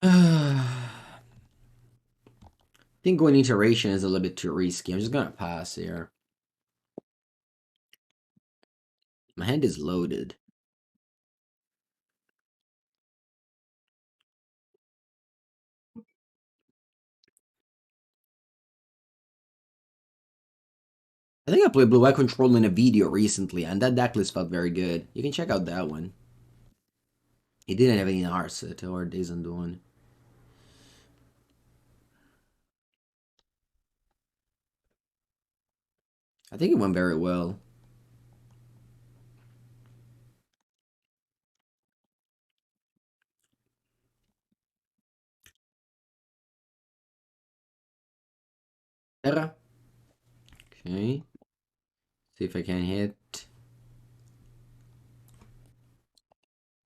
I think going iteration is a little bit too risky. I'm just gonna pass here. My hand is loaded. I think I played Blue Eye Control in a video recently, and that deck list felt very good. You can check out that one. He didn't have any Arset or Days Undoing. I think it went very well. Okay. See if I can hit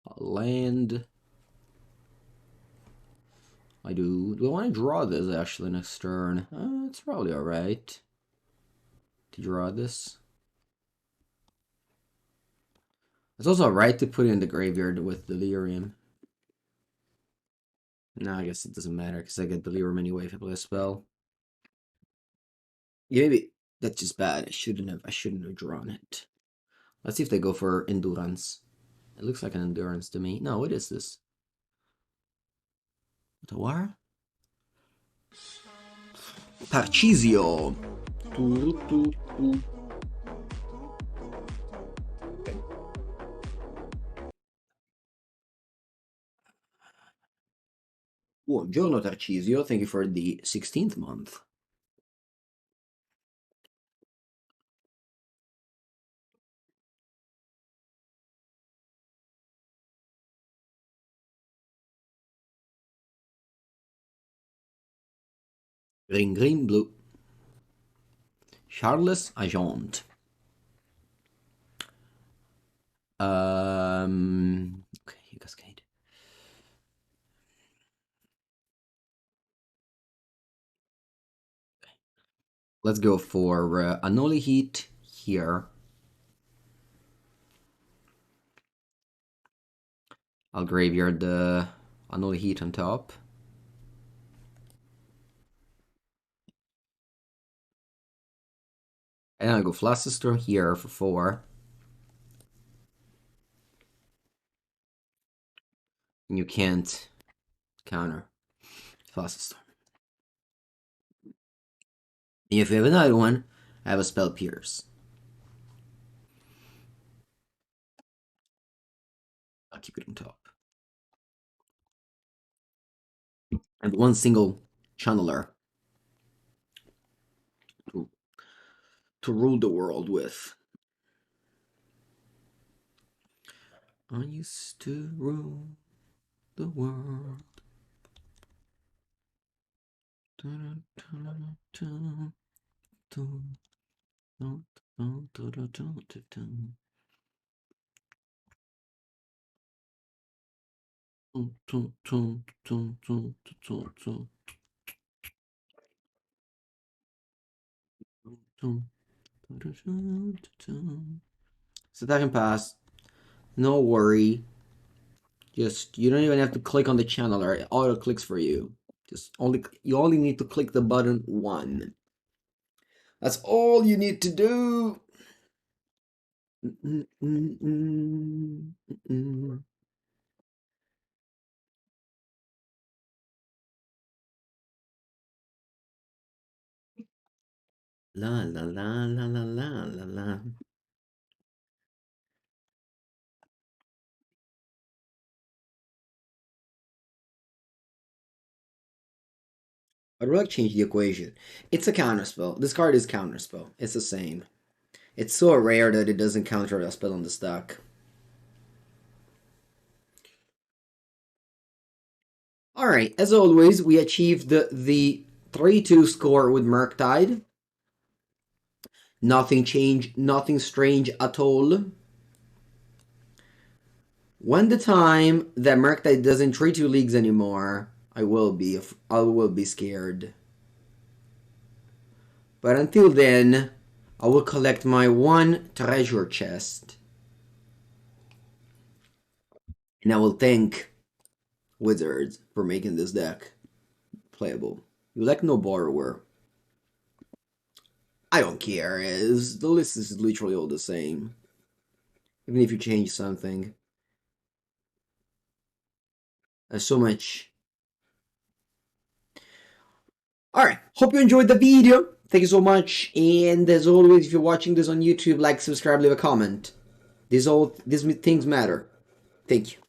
a land. I do. Do I want to draw this actually next turn? It's probably alright to draw this. It's also alright to put it in the graveyard with Delirium. No, I guess it doesn't matter because I get Delirium anyway if I play a spell. Yeah, maybe that's just bad. I shouldn't have drawn it. Let's see if they go for Endurance. It looks like an Endurance to me. No, what is this? Otawara? Tarcísio. Buongiorno Tarcísio, thank you for the 16th month. Green, blue. Charles Agent. Okay, you cascade. Let's go for Unholy Heat here. I'll graveyard the Unholy Heat on top. And I'll go Flusterstorm here for 4. And you can't counter Flusterstorm. If you have another one, I have a Spell Pierce. I'll keep it on top. And one single channeler to rule the world with. I used to rule the world. So that can pass. No worry. Just you don't even have to click on the channeler. It auto clicks for you. You only need to click the button 1. That's all you need to do. La la la la la la la la. I'd like to change the equation. It's a counterspell. This card is counterspell. It's the same. It's so rare that it doesn't counter a spell on the stack. Alright, as always, we achieved the 3-2 score with Murktide. Nothing changed, nothing strange at all. When the time that Murktide doesn't 3-2 leagues anymore, I will be scared. But until then, I will collect my 1 treasure chest. And I will thank Wizards for making this deck playable. You like no borrower. I don't care. The list is literally all the same. Even if you change something. There's so much. Alright, hope you enjoyed the video. Thank you so much. And as always, if you're watching this on YouTube, like, subscribe, leave a comment. These things matter. Thank you.